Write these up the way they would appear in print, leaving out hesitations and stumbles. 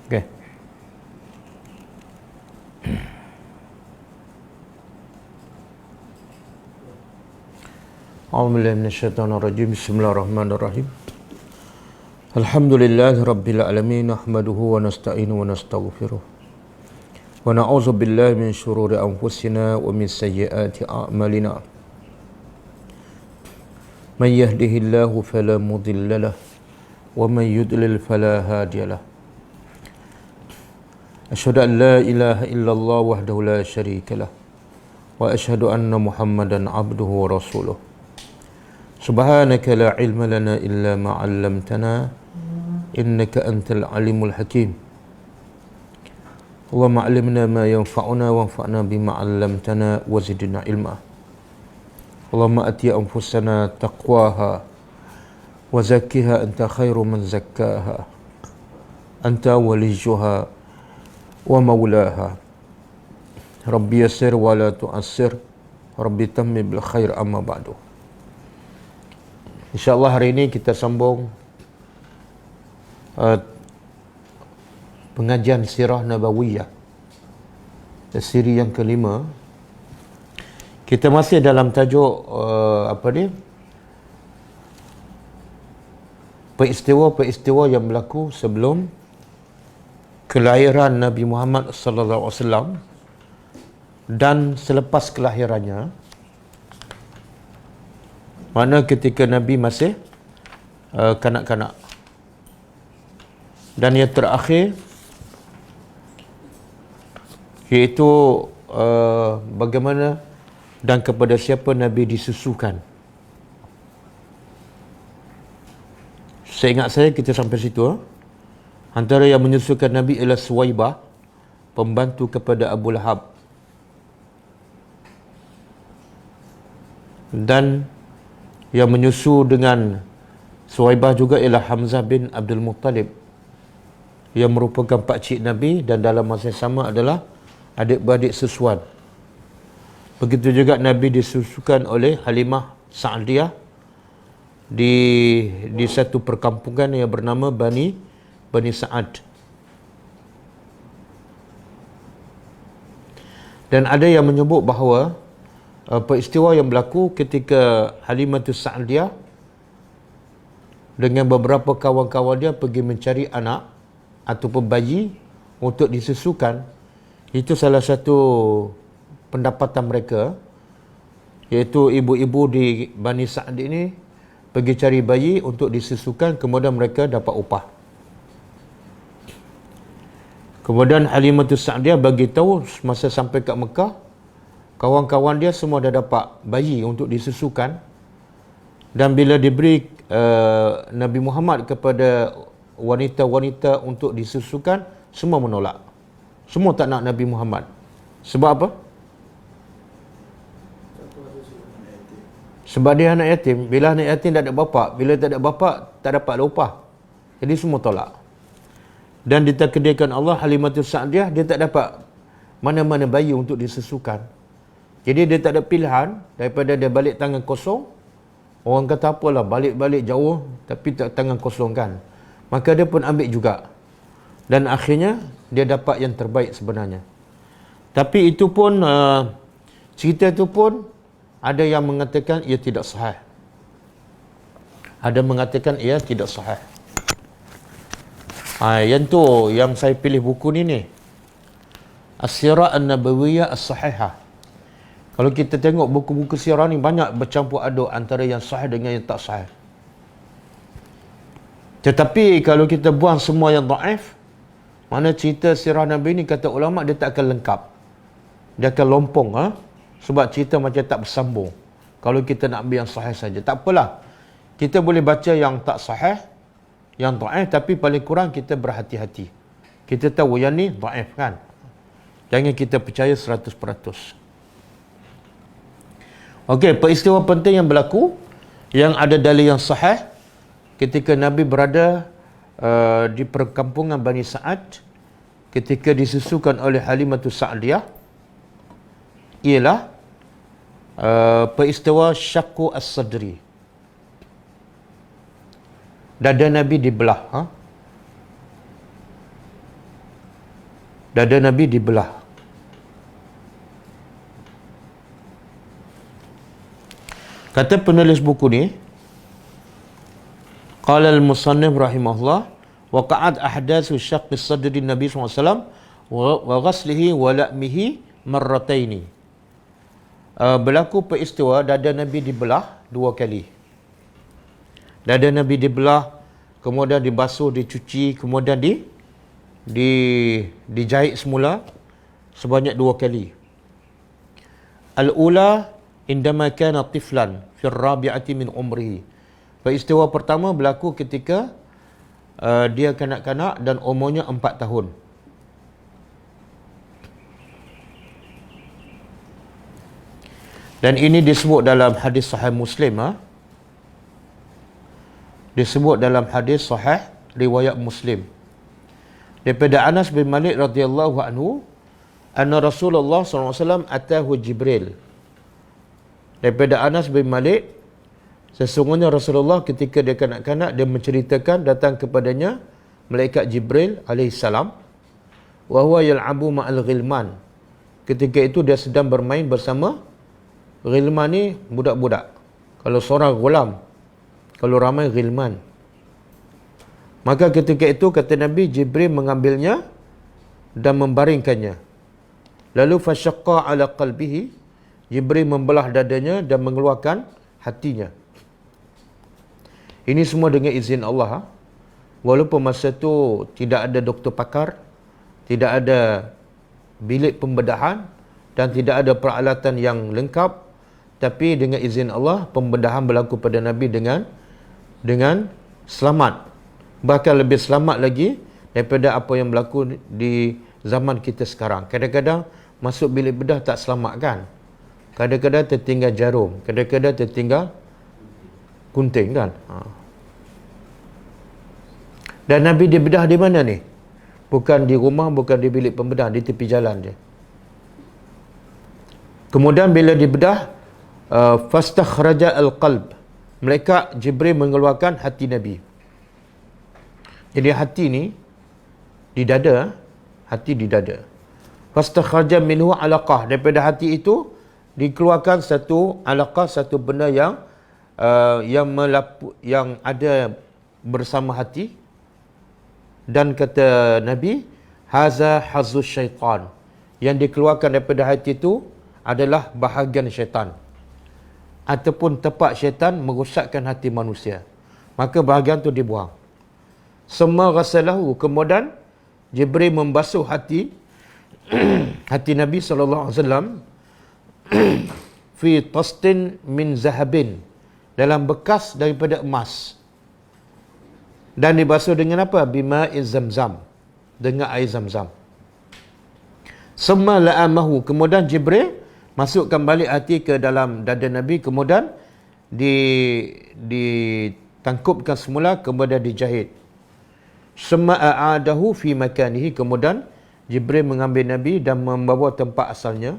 Okey. A'udzubillahi minasyaitonirrajim. Bismillahirrahmanirrahim. Alhamdulillahirabbil alamin, nahmaduhu wa nasta'inu wa nastaghfiruh. Wa na'udzu billahi min syururi anfusina wa min sayyiati a'malina. Man yahdihillahu fala mudilla lahu wa man yudlil fala hadiya lahu. Asyhadu an la ilaha illallah wahdahu la syarika lah wa asyhadu anna Muhammadan abduhu wa rasuluh. Subhanaka la ilma lana illa ma 'allamtana innaka antal alimul hakim. Allahumma 'allimna ma yanfa'una wanfa'na bima 'allamtana wa zidna ilma. Allahumma ati anfusana taqwaha wa zakkiha anta khairu man zakkaha anta waliyuha wa maulaha. Rabbi yassir wa la tu'assir, Rabbi tammim bil khair, amma ba'du. InsyaAllah hari ini kita sambung pengajian Sirah Nabawiyah, siri yang kelima. Kita masih dalam tajuk peristiwa-peristiwa yang berlaku sebelum kelahiran Nabi Muhammad sallallahu alaihi wasallam dan selepas kelahirannya. Mana ketika Nabi masih kanak-kanak. Dan yang terakhir iaitu bagaimana dan kepada siapa Nabi disusukan. Seingat saya kita sampai situ. Antara yang menyusukan Nabi ialah Suwaibah, pembantu kepada Abu Lahab. Dan yang menyusu dengan Suwaibah juga ialah Hamzah bin Abdul Muttalib, yang merupakan pakcik Nabi dan dalam masa yang sama adalah adik-beradik susuan. Begitu juga Nabi disusukan oleh Halimah Sa'diyah di satu perkampungan yang bernama Bani Sa'ad. Dan ada yang menyebut bahawa peristiwa yang berlaku ketika Halimah Sa'diyah dengan beberapa kawan-kawan dia pergi mencari anak ataupun bayi untuk disusukan, itu salah satu pendapatan mereka, iaitu ibu-ibu di Bani Sa'ad ini pergi cari bayi untuk disusukan, kemudian mereka dapat upah. Kemudian Halimah Sa'diyah bagi tahu masa sampai kat Mekah, kawan-kawan dia semua dah dapat bayi untuk disusukan. Dan bila diberi Nabi Muhammad kepada wanita-wanita untuk disusukan, semua menolak. Semua tak nak Nabi Muhammad. Sebab apa? Sebab dia anak yatim. Bila anak yatim tak ada bapa, bila tak ada bapa tak dapat upah. Jadi semua tolak. Dan ditakdirkan Allah, Halimah Sa'diyah dia tak dapat mana-mana bayi untuk disusukan. Jadi dia tak ada pilihan daripada dia balik tangan kosong. Orang kata apalah, balik-balik jauh tapi tak tangan kosong kan. Maka dia pun ambil juga. Dan akhirnya dia dapat yang terbaik sebenarnya. Tapi itu pun cerita itu pun ada yang mengatakan ia tidak sahih. Ada mengatakan ia tidak sahih. Yang tu yang saya pilih buku ni As-Sirah An-Nabawiyah As-Sahihah. Kalau kita tengok buku-buku sirah ni banyak bercampur aduk antara yang sahih dengan yang tak sahih. Tetapi kalau kita buang semua yang dhaif, mana cerita sirah Nabi ni kata ulama dia tak akan lengkap. Dia akan lompong sebab cerita macam tak bersambung. Kalau kita nak ambil yang sahih saja, tak apalah. Kita boleh baca yang tak sahih, yang dhaif, tapi paling kurang kita berhati-hati. Kita tahu yang ni dhaif kan. Jangan kita percaya 100%. Okey, peristiwa penting yang berlaku yang ada dalil yang sahih ketika Nabi berada di perkampungan Bani Sa'ad ketika disusukan oleh Halimah Sa'diyah ialah peristiwa Syaqqu As-Sadri. Dada Nabi dibelah. Dada Nabi dibelah. Kata penulis buku ni, qala al-musannif rahimahullah, waqa'at ahdatsu syaqqi sadri Nabi SAW wa ghaslihi wa la'mihi marrataini. Berlaku peristiwa dada Nabi dibelah 2 kali. Dada Nabi dibelah, kemudian dibasuh, dicuci, kemudian dijahit semula sebanyak 2 kali. Al-ula indama kana tiflan fi ar-rabi'ati min umrihi. Peristiwa pertama berlaku ketika dia kanak-kanak dan umurnya 4 tahun. Dan ini disebut dalam hadis sahih Muslim. Disebut dalam hadis sahih riwayat Muslim. Daripada Anas bin Malik radhiyallahu anhu, anna Rasulullah SAW atahu Jibril. Daripada Anas bin Malik, sesungguhnya Rasulullah ketika dia kanak-kanak, dia menceritakan datang kepadanya malaikat Jibril alaihissalam, wa huwa yal'abu ma'al ghilman. Ketika itu dia sedang bermain bersama ghilman ni budak-budak. Kalau seorang ghulam, kalau ramai ghilman. Maka ketika itu kata Nabi, Jibril mengambilnya dan membaringkannya. Lalu fasyaqqa ala qalbihi, Jibril membelah dadanya dan mengeluarkan hatinya. Ini semua dengan izin Allah. Walaupun masa tu tidak ada doktor pakar, tidak ada bilik pembedahan dan tidak ada peralatan yang lengkap, tapi dengan izin Allah pembedahan berlaku pada Nabi dengan selamat. Bahkan lebih selamat lagi daripada apa yang berlaku di zaman kita sekarang. Kadang-kadang masuk bilik bedah tak selamat kan? Kadang-kadang tertinggal jarum, kadang-kadang tertinggal gunting kan? Dan Nabi dibedah di mana ni? Bukan di rumah, bukan di bilik pembedah, di tepi jalan je. Kemudian bila dibedah, fastakhraja al-qalb. Malaikat Jibril mengeluarkan hati Nabi. Jadi hati ni di dada, hati di dada. Fastakhraja minhu alaqah. Daripada hati itu dikeluarkan satu alaqah, satu benda yang ada bersama hati. Dan kata Nabi, haza hazus syaitan. Yang dikeluarkan daripada hati itu adalah bahagian syaitan, ataupun tempat syaitan merosakkan hati manusia. Maka bahagian itu dibuang. Summa ghasalahu, kemudian Jibril membasuh hati hati Nabi SAW fi tastin min zahabin, dalam bekas daripada emas. Dan dibasuh dengan apa? Bima'iz zamzam, dengan air zam-zam. Summa la'amahu, kemudian Jibril masukkan balik hati ke dalam dada Nabi, kemudian ditangkupkan semula, kemudian dijahit. Summa a'adahu fi makanihi, kemudian Jibril mengambil Nabi dan membawa tempat asalnya.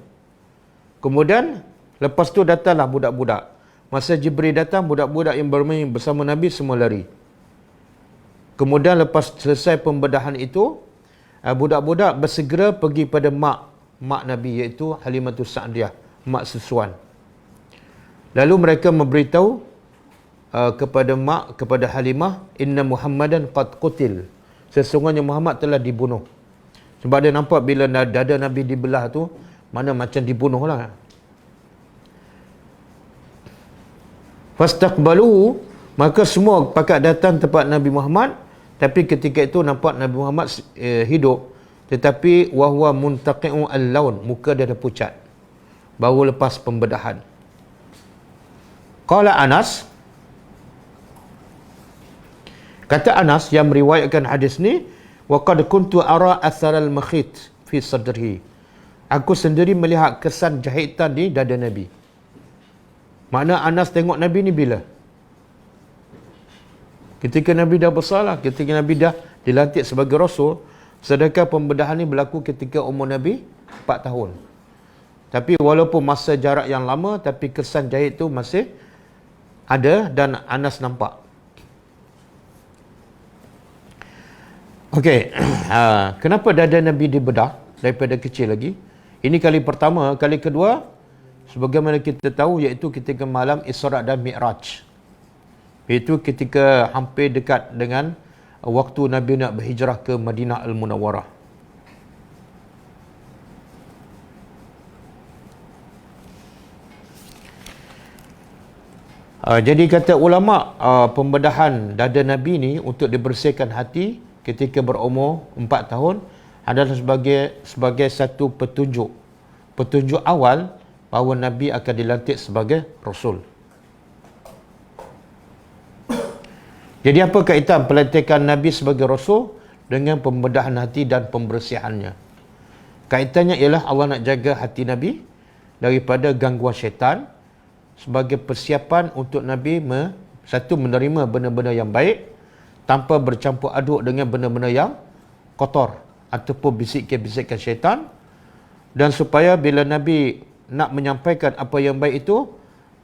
Kemudian lepas tu datanglah budak-budak. Masa Jibril datang, budak-budak yang bermain bersama Nabi semua lari. Kemudian lepas selesai pembedahan itu, budak-budak bersegera pergi pada mak Nabi, iaitu Halimatus Sa'diyah, mak susuan. Lalu mereka memberitahu kepada Halimah, inna Muhammadan qad qutil, sesungguhnya Muhammad telah dibunuh. Sebab dia nampak bila dada Nabi dibelah tu, mana macam dibunuh lah. Fastaqbalu, maka semua pakat datang tempat Nabi Muhammad. Tapi ketika itu nampak Nabi Muhammad hidup, tetapi wahwa muntaqi'u al-laun, muka dia dah pucat, baru lepas pembedahan. Qala Anas, kata Anas yang meriwayatkan hadis ni, wa qad kuntu ara athar al-makhit fi sadrihi, aku sendiri melihat kesan jahitan di dada Nabi. Makna Anas tengok Nabi ni bila? Ketika Nabi dah besar lah, ketika Nabi dah dilantik sebagai Rasul. Sedangkan pembedahan ni berlaku ketika umur Nabi 4 tahun. Tapi walaupun masa jarak yang lama, tapi kesan jahit tu masih ada dan Anas nampak. Okey, kenapa dada Nabi dibedah daripada kecil lagi? Ini kali pertama. Kali kedua, sebagaimana kita tahu, iaitu ketika malam Isra' dan Mi'raj. Iaitu ketika hampir dekat dengan waktu Nabi nak berhijrah ke Madinah Al-Munawwarah. Jadi kata ulama, pembedahan dada Nabi ni untuk dibersihkan hati ketika berumur 4 tahun adalah sebagai satu petunjuk awal bahawa Nabi akan dilantik sebagai Rasul. Jadi apa kaitan pelantikan Nabi sebagai Rasul dengan pembedahan hati dan pembersihannya? Kaitannya ialah Allah nak jaga hati Nabi daripada gangguan syaitan sebagai persiapan untuk Nabi menerima benda-benda yang baik tanpa bercampur aduk dengan benda-benda yang kotor ataupun bisikan-bisikan syaitan, dan supaya bila Nabi nak menyampaikan apa yang baik itu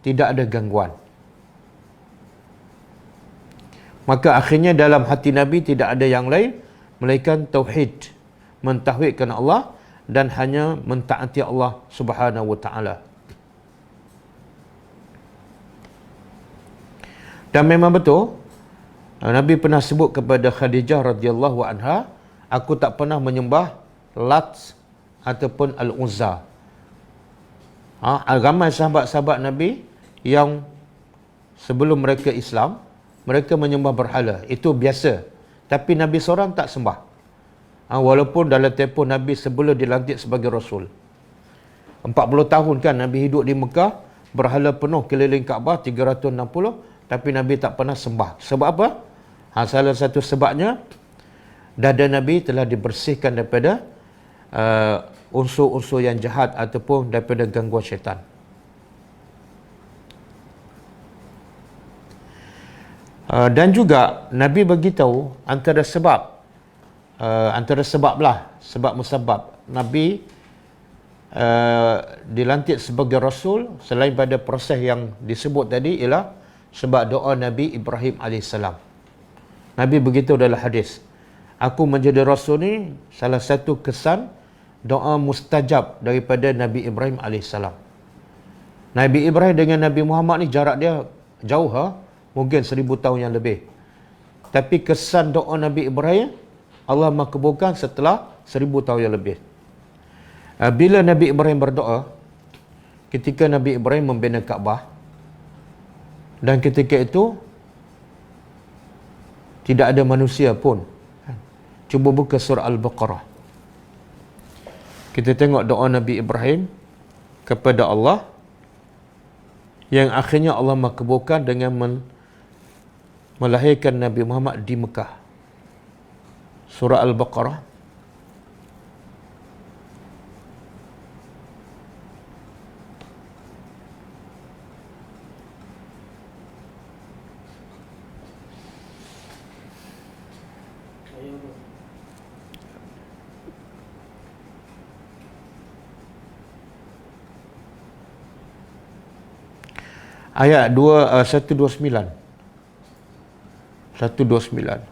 tidak ada gangguan. Maka akhirnya dalam hati Nabi tidak ada yang lain melainkan tauhid, mentauhidkan Allah dan hanya mentaati Allah Subhanahu wa taala. Dan memang betul, Nabi pernah sebut kepada Khadijah radhiyallahu anha, aku tak pernah menyembah Lat ataupun Al-Uzza. Ramai sahabat-sahabat Nabi yang sebelum mereka Islam, mereka menyembah berhala. Itu biasa. Tapi Nabi seorang tak sembah. Walaupun dalam tempoh Nabi sebelum dilantik sebagai Rasul. 40 tahun kan Nabi hidup di Mekah, berhala penuh keliling Kaabah 360, tapi Nabi tak pernah sembah. Sebab apa? Salah satu sebabnya, dada Nabi telah dibersihkan daripada unsur-unsur yang jahat ataupun daripada gangguan syaitan. Dan juga Nabi beritahu antara sebab musabab Nabi dilantik sebagai Rasul selain pada proses yang disebut tadi ialah sebab doa Nabi Ibrahim AS. Nabi beritahu dalam hadis, aku menjadi Rasul ni salah satu kesan doa mustajab daripada Nabi Ibrahim AS. Nabi Ibrahim dengan Nabi Muhammad ni jarak dia jauh, mungkin 1000 tahun yang lebih. Tapi kesan doa Nabi Ibrahim Allah makbulkan setelah 1000 tahun yang lebih. Bila Nabi Ibrahim berdoa, ketika Nabi Ibrahim membina Kaabah, dan ketika itu tidak ada manusia pun. Cuba buka surah Al-Baqarah. Kita tengok doa Nabi Ibrahim kepada Allah, yang akhirnya Allah makbulkan dengan melahirkan Nabi Muhammad di Mekah. Surah Al-Baqarah. Ayat 129. 129.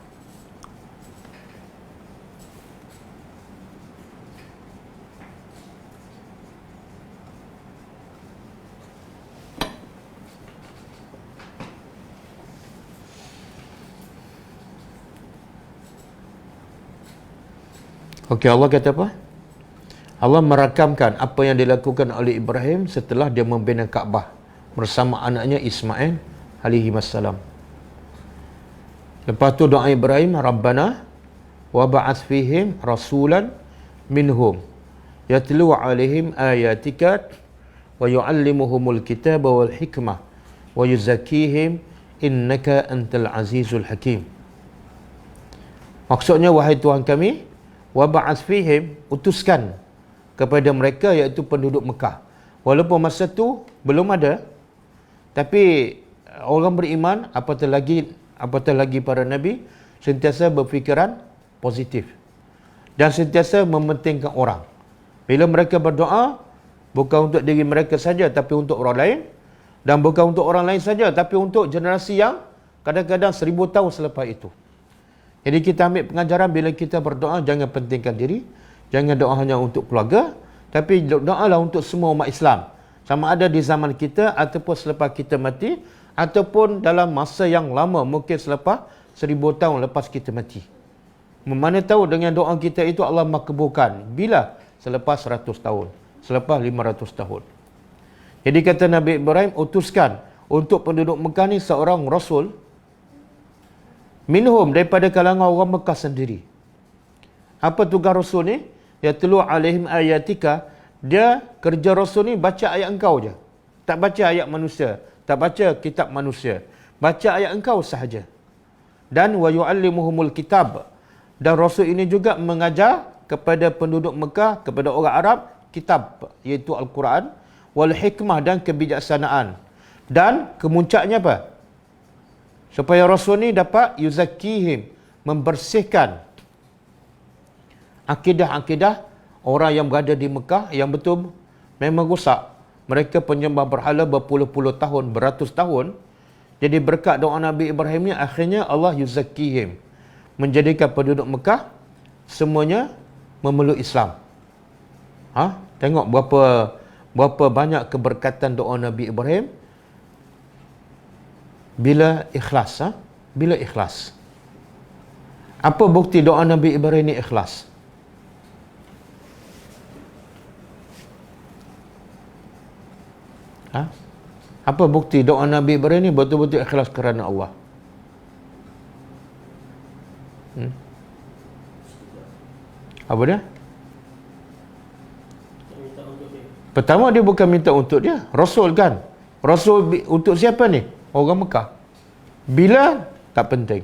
Okey, Allah kata apa? Allah merakamkan apa yang dilakukan oleh Ibrahim setelah dia membina Kaabah bersama anaknya Ismail alaihi wassalam. Lepas tu doa Ibrahim, Rabbana wa ba'ath fihim rasulan minhum yatlu alaihim ayatika wa yuallimuhumul kitaba wal hikmah wa yuzakkihim innaka antal azizul hakim. Maksudnya, wahai Tuhan kami, wa ba'ath fihim, utuskan kepada mereka iaitu penduduk Mekah. Walaupun masa tu belum ada, tapi orang beriman, apatah lagi para nabi, sentiasa berfikiran positif dan sentiasa mementingkan orang. Bila mereka berdoa, bukan untuk diri mereka saja tapi untuk orang lain, dan bukan untuk orang lain saja tapi untuk generasi yang kadang-kadang 1000 tahun selepas itu. Jadi kita ambil pengajaran bila kita berdoa, jangan pentingkan diri, jangan doa hanya untuk keluarga, tapi doalah untuk semua umat Islam. Sama ada di zaman kita ataupun selepas kita mati, ataupun dalam masa yang lama, mungkin selepas 1000 tahun lepas kita mati. Mana tahu dengan doa kita itu Allah makbulkan. Bila? Selepas 100 tahun, selepas 500 tahun. Jadi kata Nabi Ibrahim, utuskan untuk penduduk Mekah ni seorang Rasul, minhum, daripada kalangan orang Mekah sendiri. Apa tugas Rasul ni? Yatlu alaihim ayatika. Dia, kerja Rasul ni baca ayat engkau je. Tak baca ayat manusia, tak baca kitab manusia. Baca ayat engkau sahaja. Dan wa yu'allimuhumul kitab. Dan Rasul ini juga mengajar kepada penduduk Mekah, kepada orang Arab, kitab, iaitu Al-Quran, wal hikmah, dan kebijaksanaan. Dan kemuncaknya apa? Supaya Rasul ni dapat yuzakkihim, membersihkan akidah-akidah orang yang berada di Mekah yang betul memang rosak. Mereka penyembah berhala berpuluh-puluh tahun, beratus tahun. Jadi berkat doa Nabi Ibrahim ni, akhirnya Allah yuzakkihim, menjadikan penduduk Mekah semuanya memeluk Islam. Tengok berapa banyak keberkatan doa Nabi Ibrahim bila ikhlas. Bila ikhlas. Apa bukti doa Nabi Ibrahim ni ikhlas? Apa bukti doa Nabi Ibrahim ni betul-betul ikhlas kerana Allah? Apa dia? Pertama, dia bukan minta untuk dia. Rasul kan? Rasul untuk siapa ni? Orang Mekah. Bila? Tak penting.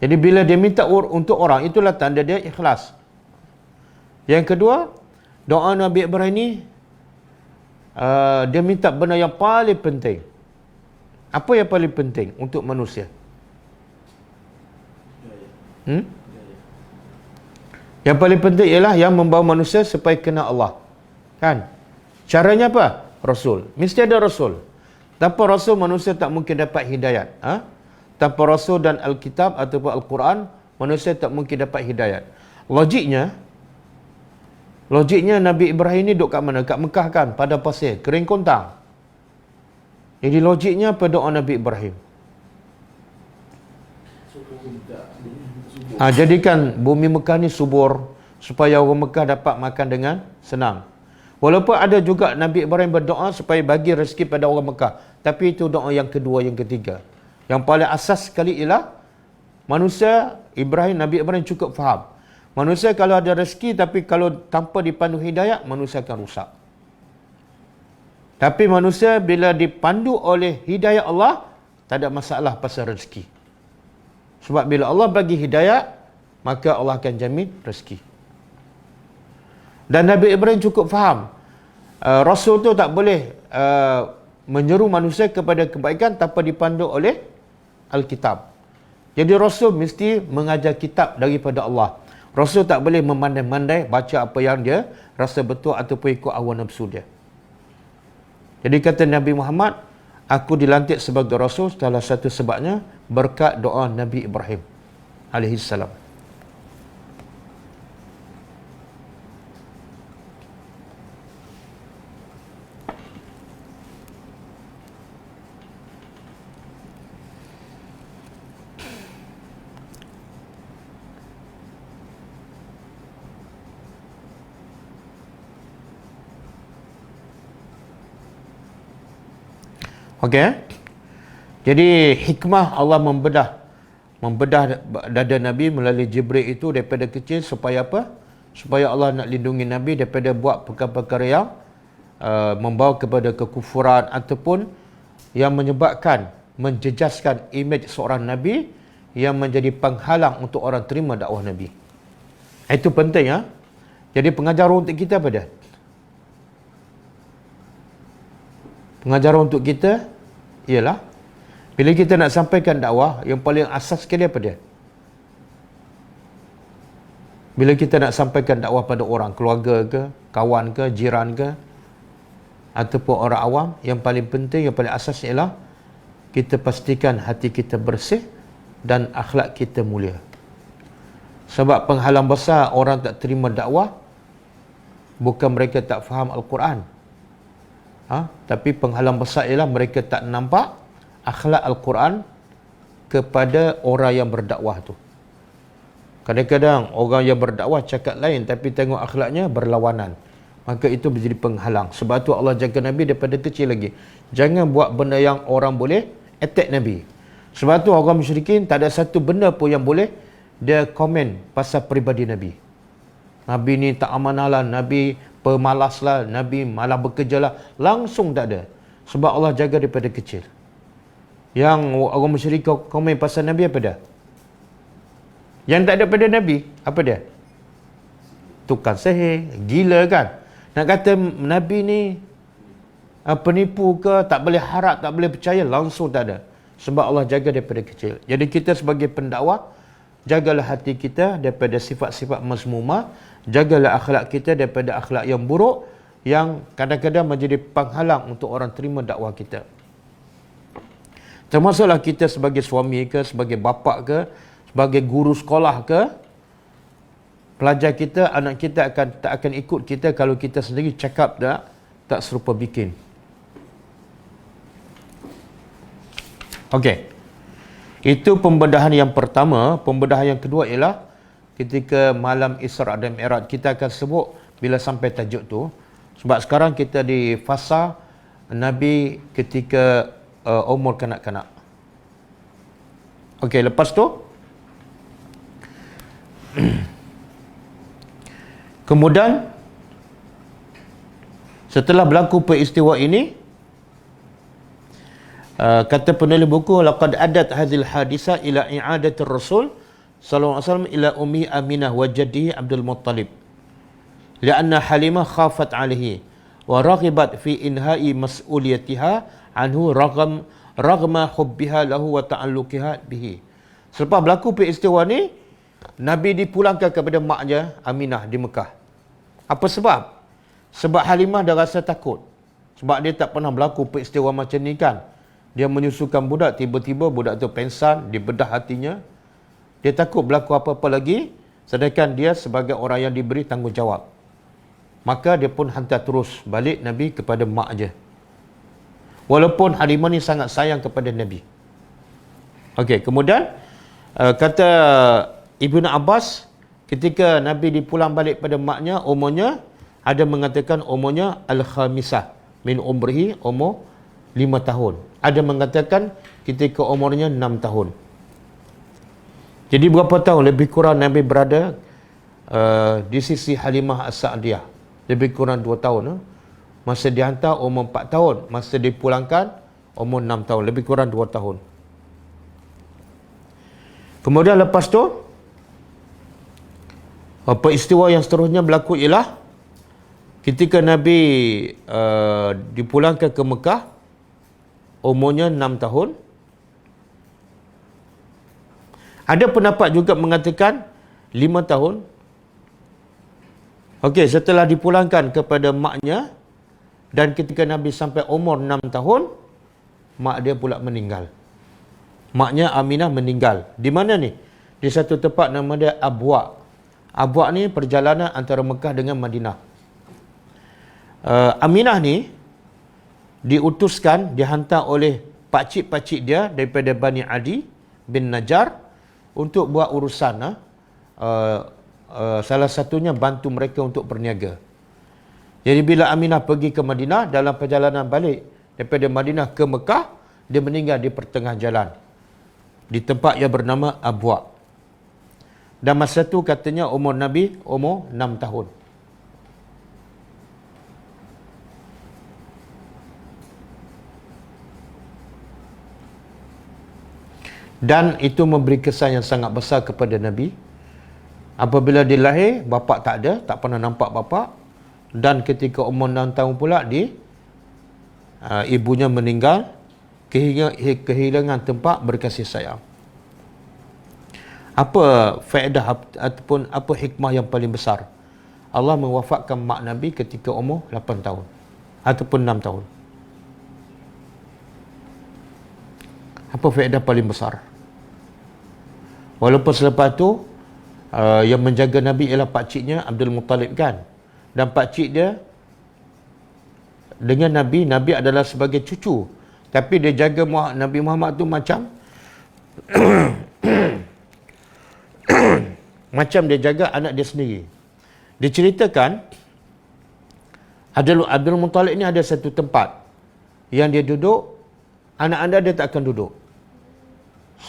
Jadi bila dia minta untuk orang, itulah tanda dia ikhlas. Yang kedua, doa Nabi Ibrahim ni, dia minta benda yang paling penting. Apa yang paling penting untuk manusia? Yang paling penting ialah yang membawa manusia supaya kenal Allah. Kan? Caranya apa? Rasul. Mesti ada Rasul. Tanpa Rasul, manusia tak mungkin dapat hidayat. Tanpa Rasul dan Alkitab ataupun Al-Quran, manusia tak mungkin dapat hidayat. Logiknya Nabi Ibrahim ni duduk kat mana? Kat Mekah kan? Pada pasir, kering kontang. Jadi logiknya apa doa Nabi Ibrahim? Jadikan bumi Mekah ni subur, supaya orang Mekah dapat makan dengan senang. Walaupun ada juga Nabi Ibrahim berdoa supaya bagi rezeki pada orang Mekah. Tapi itu doa yang kedua, yang ketiga. Yang paling asas sekali ialah manusia, Nabi Ibrahim cukup faham. Manusia kalau ada rezeki, tapi kalau tanpa dipandu hidayah, manusia akan rusak. Tapi manusia bila dipandu oleh hidayah Allah, tak ada masalah pasal rezeki. Sebab bila Allah bagi hidayah, maka Allah akan jamin rezeki. Dan Nabi Ibrahim cukup faham. Rasul tu tak boleh menyeru manusia kepada kebaikan tanpa dipandu oleh Alkitab. Jadi Rasul mesti mengajar kitab daripada Allah. Rasul tak boleh memandai-mandai baca apa yang dia rasa betul ataupun ikut hawa nafsu dia. Jadi kata Nabi Muhammad, aku dilantik sebagai Rasul, salah satu sebabnya berkat doa Nabi Ibrahim alaihissalam. Okey. Jadi hikmah Allah membedah dada Nabi melalui Jibril itu daripada kecil supaya apa? Supaya Allah nak lindungi Nabi daripada buat perkara-perkara yang membawa kepada kekufuran ataupun yang menyebabkan menjejaskan imej seorang Nabi yang menjadi penghalang untuk orang terima dakwah Nabi. Itu penting . Jadi pengajaran untuk kita apa dia? Pengajaran untuk kita ialah bila kita nak sampaikan dakwah, yang paling asas sekali apa dia? Bila kita nak sampaikan dakwah pada orang, keluarga ke, kawan ke, jiran ke, ataupun orang awam, yang paling penting, yang paling asas ialah kita pastikan hati kita bersih dan akhlak kita mulia. Sebab penghalang besar orang tak terima dakwah bukan mereka tak faham Al-Quran. Tapi penghalang besar ialah mereka tak nampak akhlak Al-Quran kepada orang yang berdakwah tu. Kadang-kadang orang yang berdakwah cakap lain tapi tengok akhlaknya berlawanan. Maka itu menjadi penghalang. Sebab tu Allah jaga Nabi daripada kecil lagi. Jangan buat benda yang orang boleh attack Nabi. Sebab tu orang musyrikin tak ada satu benda pun yang boleh dia komen pasal peribadi Nabi. Nabi ni tak amanah lah, Nabi pemalas lah, Nabi malah bekerja lah. Langsung tak ada. Sebab Allah jaga daripada kecil. Yang orang musyrik komen pasal Nabi apa dia? Yang tak ada pada Nabi, apa dia? Tukang sihir, gila kan? Nak kata Nabi ni penipu ke, tak boleh harap, tak boleh percaya, langsung tak ada. Sebab Allah jaga daripada kecil. Jadi kita sebagai pendakwah, jagalah hati kita daripada sifat-sifat mazmumah, jagalah akhlak kita daripada akhlak yang buruk, yang kadang-kadang menjadi penghalang untuk orang terima dakwah kita. Termasuklah kita sebagai suami ke, sebagai bapa ke, sebagai guru sekolah ke, pelajar kita, anak kita tak akan ikut kita kalau kita sendiri cakap tak serupa bikin. Okey. Itu pembedahan yang pertama. Pembedahan yang kedua ialah ketika malam Isra' dan Mi'raj. Kita akan sebut bila sampai tajuk tu. Sebab sekarang kita di fasa Nabi ketika umur kanak-kanak. Okey, lepas tu kemudian setelah berlaku peristiwa ini, kata penulis buku, laqad adat hadhil hadisah ila i'adatir rasul sallallahu alaihi wasallam ila ummi Aminah wa jaddihi Abdul Muttalib lianna Halimah khafat alaihi wa raghibat fi inha'i mas'uliyatiha anhu raghma hubbiha lahu wa ta'alluqiha bihi. Selepas berlaku peristiwa ni, Nabi dipulangkan kepada maknya Aminah di Mekah. Apa sebab? Sebab Halimah dah rasa takut. Sebab dia tak pernah berlaku peristiwa macam ni kan. Dia menyusukan budak, tiba-tiba budak tu pengsan, dibedah hatinya. Dia takut berlaku apa-apa lagi, sedangkan dia sebagai orang yang diberi tanggungjawab. Maka dia pun hantar terus balik Nabi kepada mak je. Walaupun Halimah ni sangat sayang kepada Nabi. Okey, kemudian kata Ibnu Abbas, ketika Nabi dipulang balik pada maknya, umurnya, ada mengatakan umurnya al-khamisah min umrihi, umur 5 tahun. Ada mengatakan ketika umurnya 6 tahun. Jadi berapa tahun lebih kurang Nabi berada di sisi Halimah As-Sa'diyah? Lebih kurang 2 tahun. Masa dihantar umur 4 tahun, masa dipulangkan umur 6 tahun, lebih kurang 2 tahun. Kemudian lepas tu peristiwa yang seterusnya berlaku ialah ketika Nabi dipulangkan ke Mekah, umurnya 6 tahun. Ada pendapat juga mengatakan 5 tahun. Okey, setelah dipulangkan kepada maknya, dan ketika Nabi sampai umur 6 tahun, mak dia pula meninggal. Maknya Aminah meninggal. Di mana ni? Di satu tempat nama dia Abwa'. Abwa' ni perjalanan antara Mekah dengan Madinah. Aminah ni diutuskan, dihantar oleh pakcik-pakcik dia daripada Bani Adi bin Najjar untuk buat urusan. Salah satunya bantu mereka untuk berniaga. Jadi bila Aminah pergi ke Madinah, dalam perjalanan balik daripada Madinah ke Mekah, dia meninggal di pertengah jalan di tempat yang bernama Abwa'. Dan masa tu katanya umur Nabi umur 6 tahun. Dan itu memberi kesan yang sangat besar kepada Nabi. Apabila dia lahir, bapa tak ada, tak pernah nampak bapa. Dan ketika umur 6 tahun pula ibunya meninggal, kehilangan tempat berkasih sayang. Apa faedah ataupun apa hikmah yang paling besar? Allah mewafatkan mak Nabi ketika umur 8 tahun ataupun 6 tahun. Apa faedah paling besar? Walaupun selepas tu Yang menjaga Nabi ialah pakciknya Abdul Muttalib kan. Dan pakcik dia dengan Nabi, Nabi adalah sebagai cucu. Tapi dia jaga Nabi Muhammad tu macam macam dia jaga anak dia sendiri. Diceritakan Abdul Muttalib ni ada satu tempat yang dia duduk, anak anda dia tak akan duduk.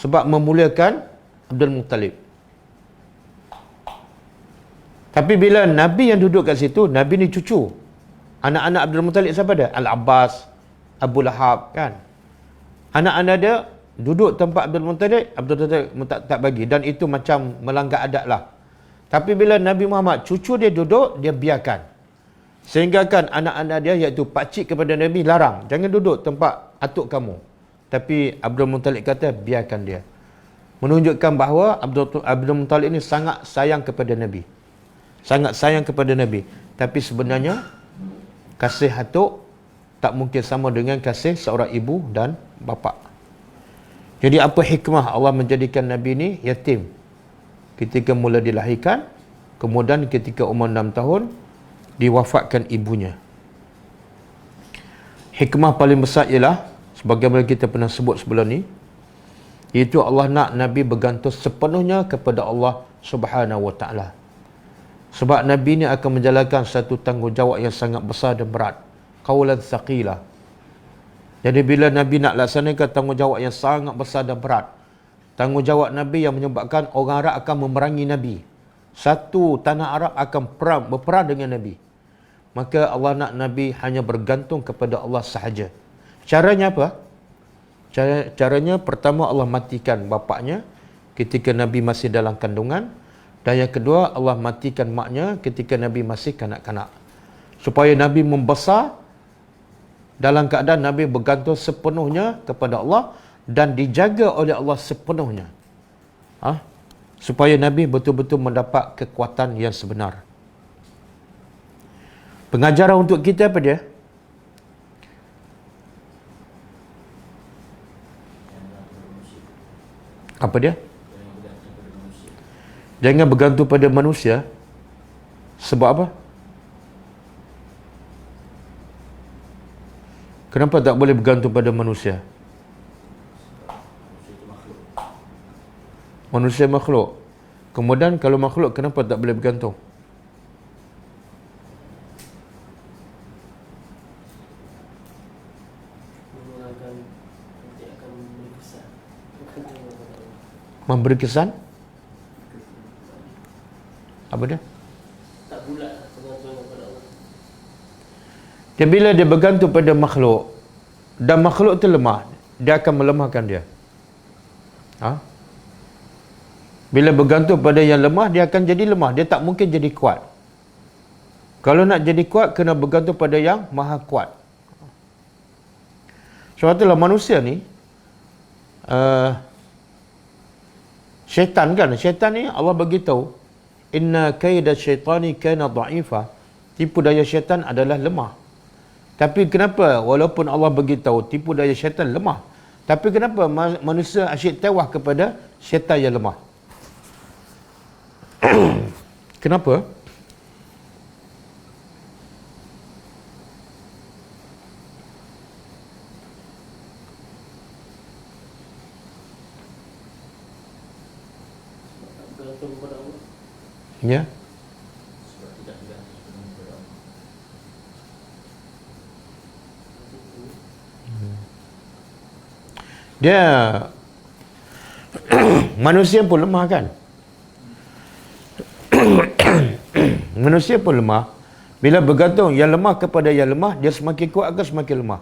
Sebab memuliakan Abdul Muttalib. Tapi bila Nabi yang duduk kat situ, Nabi ni cucu. Anak-anak Abdul Muttalib siapa dia? Al-Abbas, Abu Lahab kan. Anak-anak dia duduk tempat Abdul Muttalib tak bagi. Dan itu macam melanggar adat lah. Tapi bila Nabi Muhammad, cucu dia duduk, dia biarkan. Sehingga kan anak-anak dia, iaitu pakcik kepada Nabi, larang. Jangan duduk tempat atuk kamu. Tapi Abdul Muttalib kata, biarkan dia. Menunjukkan bahawa Abdul Muttalib ini sangat sayang kepada Nabi. Sangat sayang kepada Nabi. Tapi sebenarnya, kasih atuk tak mungkin sama dengan kasih seorang ibu dan bapa. Jadi apa hikmah Allah menjadikan Nabi ni yatim? Ketika mula dilahirkan, kemudian ketika umur 6 tahun, diwafatkan ibunya. Hikmah paling besar ialah, sebagaimana kita pernah sebut sebelum ni, iaitu Allah nak Nabi bergantung sepenuhnya kepada Allah Subhanahu Wa Taala. Sebab Nabi ni akan menjalankan satu tanggungjawab yang sangat besar dan berat. Qaulan thaqilah. Jadi bila Nabi nak laksanakan tanggungjawab yang sangat besar dan berat, tanggungjawab Nabi yang menyebabkan orang Arab akan memerangi Nabi. Satu tanah Arab akan berperang dengan Nabi. Maka Allah nak Nabi hanya bergantung kepada Allah sahaja. Caranya apa? Caranya pertama Allah matikan bapaknya ketika Nabi masih dalam kandungan. Dan yang kedua, Allah matikan maknya ketika Nabi masih kanak-kanak. Supaya Nabi membesar dalam keadaan Nabi bergantung sepenuhnya kepada Allah dan dijaga oleh Allah sepenuhnya. Supaya Nabi betul-betul mendapat kekuatan yang sebenar. Pengajaran untuk kita apa dia? Apa dia? Jangan bergantung pada manusia. Sebab apa? Kenapa tak boleh bergantung pada manusia? Manusia makhluk. Kemudian kalau makhluk, kenapa tak boleh bergantung? Memberi kesan? Apa dia? Tak bulat pengakuan kepada Allah. Dan bila dia bergantung pada makhluk, dan makhluk itu lemah, dia akan melemahkan dia. Bila bergantung pada yang lemah, dia akan jadi lemah. Dia tak mungkin jadi kuat. Kalau nak jadi kuat, kena bergantung pada yang maha kuat. Sebab itulah manusia ni, syaitan kan? Syaitan ni Allah beritahu, inna kaida syaitani kana dha'ifa. Tipu daya syaitan adalah lemah. Tapi kenapa walaupun Allah beritahu tipu daya syaitan lemah, tapi kenapa manusia asyik tewah kepada syaitan yang lemah? Kenapa? Bergantung kepada Allah. Ya. Sebab tidak bergantung kepada Allah. Dia manusia pun lemah kan? Manusia pun lemah. Bila bergantung yang lemah kepada yang lemah, dia semakin kuat ke semakin lemah.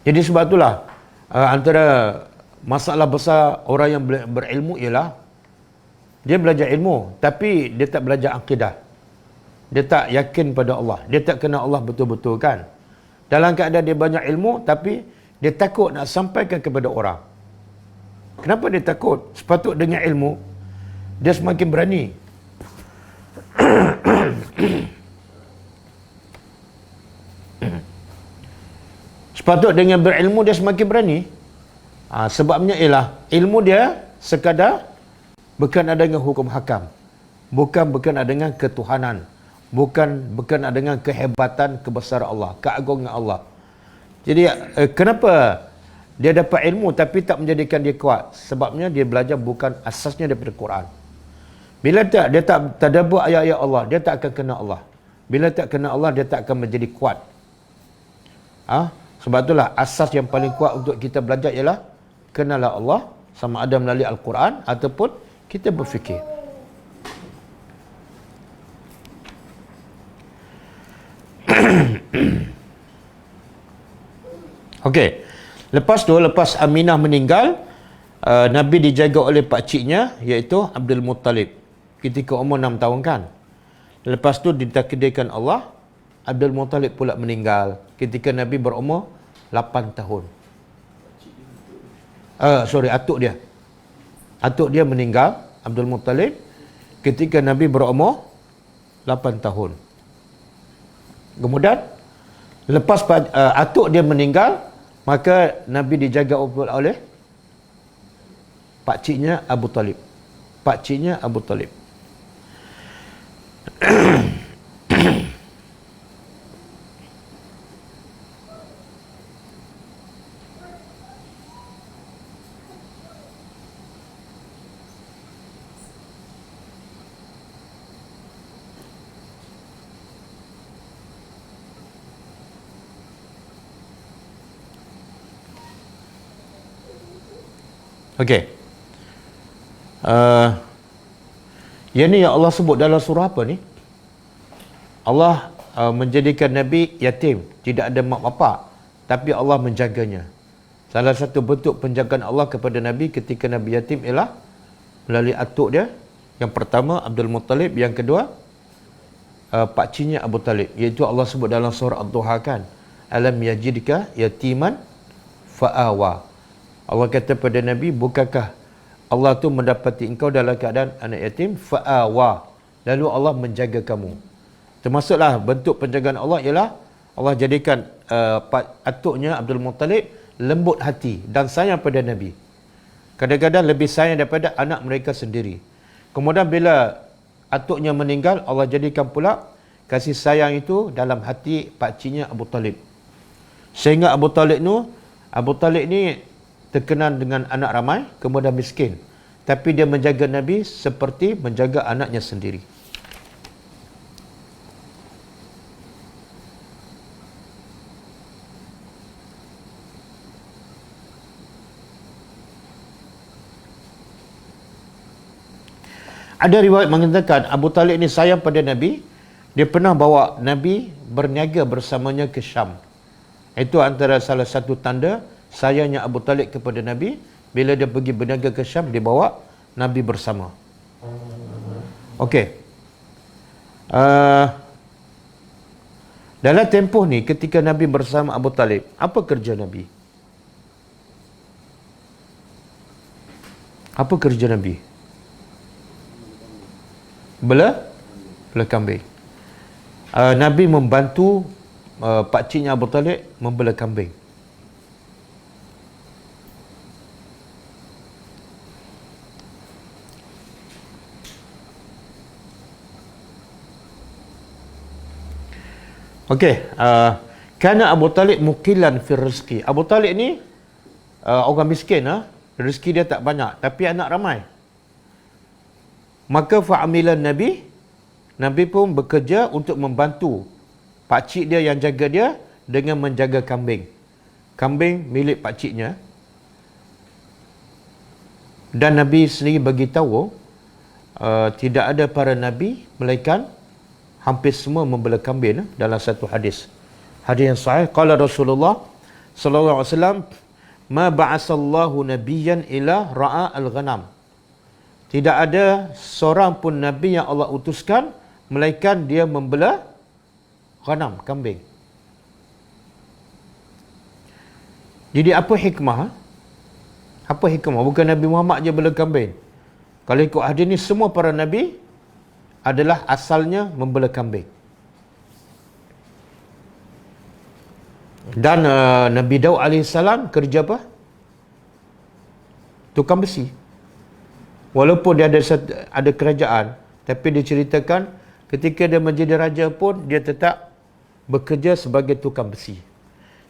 Jadi sebab itulah antara masalah besar orang yang berilmu ialah dia belajar ilmu, tapi dia tak belajar akidah. Dia tak yakin pada Allah. Dia tak kenal Allah betul-betul kan? Dalam keadaan dia banyak ilmu, tapi dia takut nak sampaikan kepada orang. Kenapa dia takut? Sepatut dengan ilmu, dia semakin berani. Sepatut dengan berilmu, dia semakin berani. Sebabnya ialah ilmu dia sekadar berkenaan dengan hukum hakam, bukan berkenaan dengan ketuhanan, bukan berkenaan dengan kehebatan, kebesaran Allah, keagungan Allah. Jadi kenapa dia dapat ilmu tapi tak menjadikan dia kuat? Sebabnya dia belajar bukan asasnya daripada Quran. Bila dia tak tadabbur ayat-ayat Allah, dia tak akan kenal Allah. Bila tak kenal Allah, dia tak akan menjadi kuat. Sebab itulah asas yang paling kuat untuk kita belajar ialah kenallah Allah, sama ada melalui Al-Quran ataupun kita berfikir. Okey. Lepas Aminah meninggal, Nabi dijaga oleh pakciknya iaitu Abdul Muttalib ketika umur 6 tahun kan. Lepas tu ditakdirkan Allah, Abdul Muttalib pula meninggal ketika Nabi berumur 8 tahun. Atuk dia meninggal, Abdul Muttalib, ketika Nabi berumur 8 tahun. Kemudian lepas atuk dia meninggal, maka Nabi dijaga oleh pakciknya Abu Talib. Okey. Yang ni yang Allah sebut dalam surah apa ni? Allah menjadikan Nabi yatim, tidak ada mak bapak, tapi Allah menjaganya. Salah satu bentuk penjagaan Allah kepada Nabi ketika Nabi yatim ialah melalui atuk dia. Yang pertama Abdul Muttalib, yang kedua pakciknya Abu Talib, iaitu Allah sebut dalam surah Ad-Duha kan, alam yajidka yatiman fa'awa. Allah kata pada Nabi, bukankah Allah tu mendapati engkau dalam keadaan anak yatim, fa'awa, lalu Allah menjaga kamu. Termasuklah bentuk penjagaan Allah ialah Allah jadikan atuknya Abdul Muttalib lembut hati dan sayang pada Nabi. Kadang-kadang lebih sayang daripada anak mereka sendiri. Kemudian bila atuknya meninggal, Allah jadikan pula kasih sayang itu dalam hati pakciknya Abu Talib. Sehingga Abu Talib ni terkenal dengan anak ramai, kemudian miskin. Tapi dia menjaga Nabi seperti menjaga anaknya sendiri. Ada riwayat mengatakan Abu Talib ni sayang pada Nabi. Dia pernah bawa Nabi berniaga bersamanya ke Syam. Itu antara salah satu tanda sayangnya Abu Talib kepada Nabi. Bila dia pergi berniaga ke Syam, dia bawa Nabi bersama. Okey. Dalam tempoh ni, ketika Nabi bersama Abu Talib, apa kerja Nabi? Apa kerja Nabi? Bela kambing. Nabi membantu pakciknya Abu Talib membela kambing. Okey, kerana Abu Talib mukilan fir rizki. Abu Talib ni orang miskin, rezeki dia tak banyak, tapi anak ramai. Maka fa'amilan Nabi pun bekerja untuk membantu pakcik dia yang jaga dia dengan menjaga kambing. Kambing milik pakciknya. Dan Nabi sendiri beritahu tidak ada para Nabi melainkan hampir semua membela kambing dalam satu hadis. Hadis yang sahih, qala Rasulullah sallallahu alaihi wasallam, ma ba'asallahu nabiyyan ila ra'a al-ghanam. Tidak ada seorang pun Nabi yang Allah utuskan melainkan dia membela ghanam, kambing. Jadi apa hikmah? Apa hikmah? Bukan Nabi Muhammad je bela kambing. Kalau ikut hadis ni, semua para Nabi adalah asalnya membela kambing. Dan Nabi Daud AS kerja apa? Tukang besi. Walaupun dia ada kerajaan, tapi diceritakan ketika dia menjadi raja pun dia tetap bekerja sebagai tukang besi.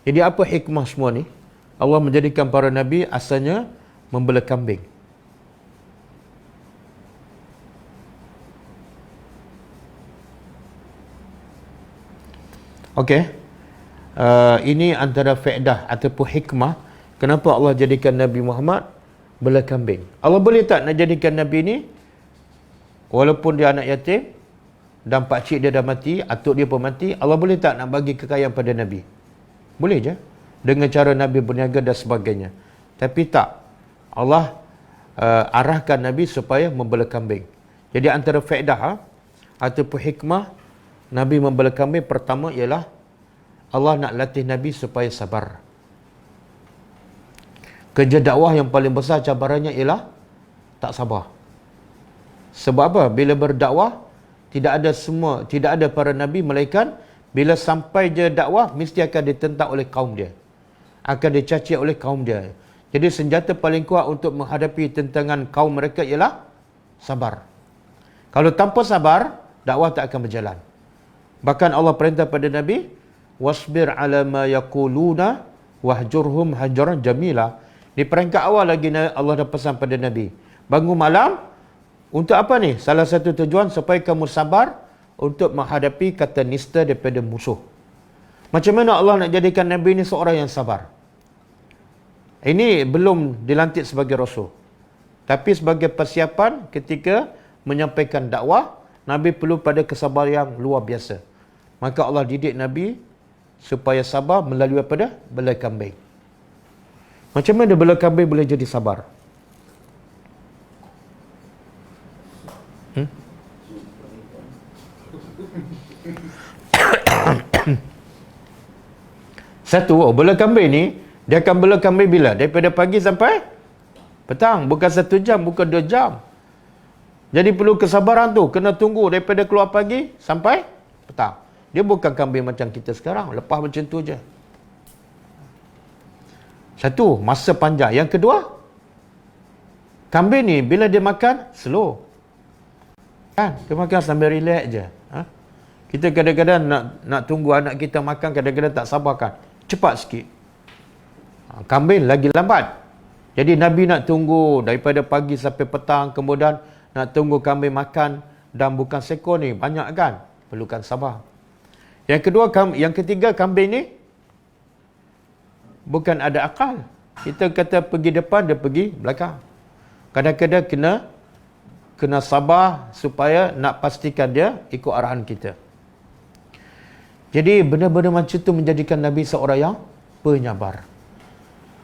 Jadi apa hikmah semua ni? Allah menjadikan para nabi asalnya membela kambing. Okey. Ini antara faedah ataupun hikmah kenapa Allah jadikan Nabi Muhammad bela kambing. Allah boleh tak nak jadikan Nabi ni walaupun dia anak yatim dan pakcik dia dah mati, atuk dia pun mati, Allah boleh tak nak bagi kekayaan pada Nabi? Boleh je. Dengan cara Nabi berniaga dan sebagainya. Tapi tak. Allah arahkan Nabi supaya membela kambing. Jadi antara faedah ataupun hikmah Nabi membela kambing pertama ialah Allah nak latih Nabi supaya sabar. Kerja dakwah yang paling besar cabarannya ialah tak sabar. Sebab apa? Bila berdakwah tidak ada para nabi melainkan bila sampai je dakwah mesti akan ditentang oleh kaum dia. Akan dicaci oleh kaum dia. Jadi senjata paling kuat untuk menghadapi tentangan kaum mereka ialah sabar. Kalau tanpa sabar, dakwah tak akan berjalan. Bahkan Allah perintah pada Nabi, wasbir ala ma yaquluna wahjurhum hajaran jamila. Di peringkat awal lagi Allah dah pesan pada Nabi, bangun malam untuk apa ni? Salah satu tujuan supaya kamu sabar untuk menghadapi kata nista daripada musuh. Macam mana Allah nak jadikan Nabi ni seorang yang sabar? Ini belum dilantik sebagai rasul. Tapi sebagai persiapan ketika menyampaikan dakwah, Nabi perlu pada kesabaran yang luar biasa. Maka Allah didik Nabi supaya sabar melalui apa dah? Bela kambing. Macam mana bela kambing boleh jadi sabar? Satu, bela kambing ni, dia akan bela kambing bila? Daripada pagi sampai petang. Bukan 1 jam, bukan 2 jam. Jadi perlu kesabaran tu. Kena tunggu daripada keluar pagi sampai petang. Dia bukan kambing macam kita sekarang. Lepas macam tu je. Satu, masa panjang. Yang kedua, kambing ni bila dia makan, slow. Kan? Dia makan sambil relax je. Kita kadang-kadang nak tunggu anak kita makan, kadang-kadang tak sabar kan. Cepat sikit. Kambing lagi lambat. Jadi Nabi nak tunggu daripada pagi sampai petang, kemudian nak tunggu kambing makan, dan bukan seekor ni, banyak kan? Perlukan sabar. Yang kedua, yang ketiga, kambing ni bukan ada akal. Kita kata pergi depan, dia pergi belakang. Kadang-kadang kena sabar supaya nak pastikan dia ikut arahan kita. Jadi benda-benda macam tu menjadikan Nabi seorang yang penyabar.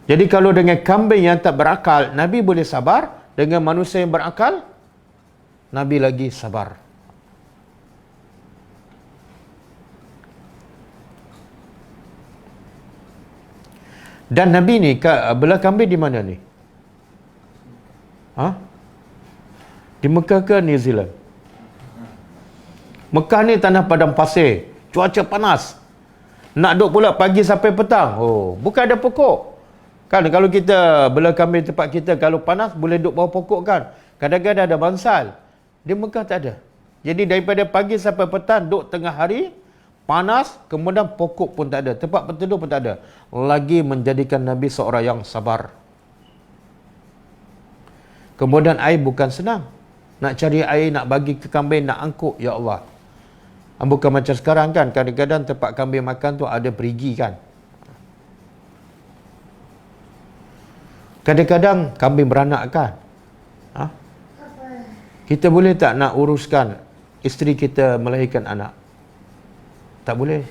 Jadi kalau dengan kambing yang tak berakal, Nabi boleh sabar. Dengan manusia yang berakal, Nabi lagi sabar. Dan Nabi ni bela kambing di mana ni? Di Mekah ke New Zealand? Mekah ni tanah padang pasir, cuaca panas. Nak duduk pula pagi sampai petang. Bukan ada pokok. Kan kalau kita bela kambing tempat kita, kalau panas boleh duduk bawah pokok kan. Kadang-kadang ada bansal. Di Mekah tak ada. Jadi daripada pagi sampai petang duduk tengah hari, panas, kemudian pokok pun tak ada, tempat berteduh pun tak ada. Lagi menjadikan Nabi seorang yang sabar. Kemudian air bukan senang. Nak cari air, nak bagi ke kambing, nak angkut, ya Allah. Bukan macam sekarang kan, kadang-kadang tempat kambing makan tu ada perigi kan. Kadang-kadang kambing beranak kan. Kita boleh tak nak uruskan isteri kita melahirkan anak? Tak boleh.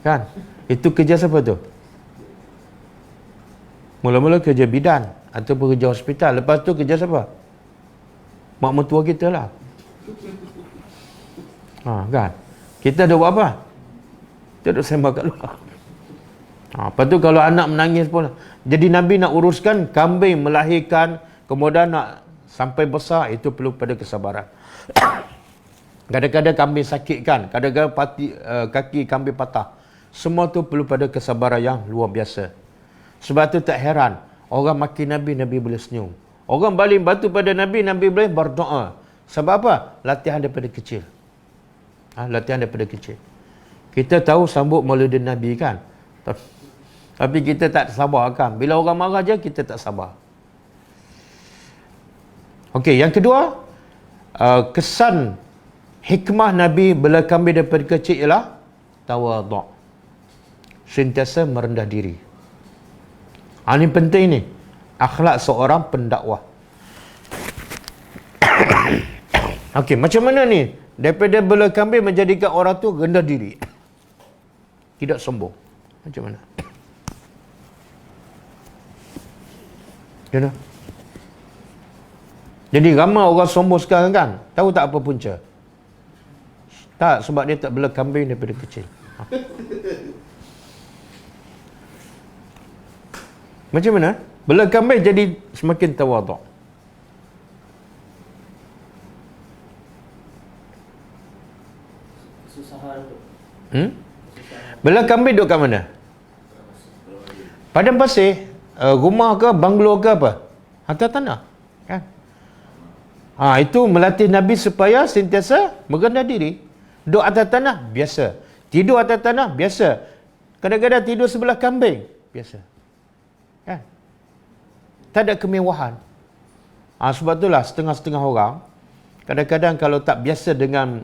Kan? Itu kerja siapa tu? Mula-mula kerja bidan ataupun kerja hospital. Lepas tu kerja siapa? Mak mertua kita lah. Kan? Kita ada buat apa? Kita duduk sembah kat luar. Lepas tu kalau anak menangis pun. Jadi Nabi nak uruskan kambing melahirkan, kemudian nak sampai besar, itu perlu pada kesabaran. Kadang-kadang kambing sakit kan, kadang-kadang kaki kambing patah. Semua tu perlu pada kesabaran yang luar biasa. Sebab tu tak heran orang maki Nabi, Nabi boleh senyum. Orang baling batu pada Nabi, Nabi Ibrahim berdoa. Sebab apa? Latihan daripada kecil. Latihan daripada kecil. Kita tahu sambut maulidin Nabi kan? Tapi kita tak sabar kan? Bila orang marah je, kita tak sabar. Okey, yang kedua, kesan hikmah Nabi bela kambing daripada kecil ialah tawaduk. Sentiasa merendah diri. Ini penting ni. Akhlak seorang pendakwah. Okey, macam mana ni? Daripada bela kambing menjadikan orang tu rendah diri. Tidak sombong. Macam mana? You know? Jadi ramai orang sombong sekarang kan? Tahu tak apa punca? Tak, sebab dia tak bela kambing daripada kecil. Macam mana? Bela kambing jadi semakin tawaduk. Kesusahan tu. Bela kambing duduk kat mana? Padang pasir, rumah ke, banglo ke apa? Atas tanah. Kan? Itu melatih Nabi supaya sentiasa merendah diri. Duduk atas tanah, biasa. Tidur atas tanah, biasa. Kadang-kadang tidur sebelah kambing, biasa. Kan? Tak ada kemewahan. Sebab itulah setengah-setengah orang, kadang-kadang kalau tak biasa dengan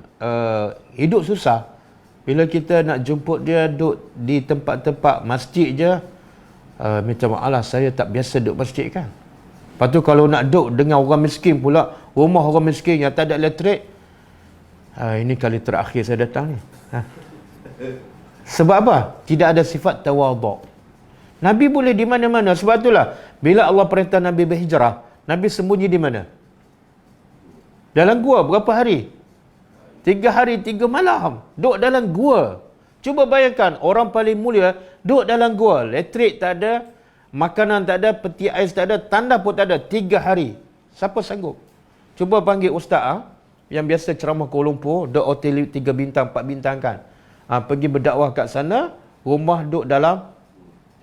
hidup susah, bila kita nak jemput dia duduk di tempat-tempat masjid je, minta maaf lah, saya tak biasa duduk masjid kan. Lepas tu kalau nak duduk dengan orang miskin pula, rumah orang miskin yang tak ada elektrik, ini kali terakhir saya datang ni. Sebab apa? Tidak ada sifat tawaduk. Nabi boleh di mana-mana. Sebab itulah bila Allah perintah Nabi berhijrah, Nabi sembunyi di mana? Dalam gua. Berapa hari? 3 hari 3 malam. Duduk dalam gua. Cuba bayangkan, orang paling mulia duduk dalam gua. Elektrik tak ada, makanan tak ada, peti ais tak ada, tandas pun tak ada. 3 hari. Siapa sanggup? Cuba panggil ustaz yang biasa ceramah Kuala Lumpur, duduk hotel 3 bintang, 4 bintang kan. Pergi berdakwah kat sana, rumah duduk dalam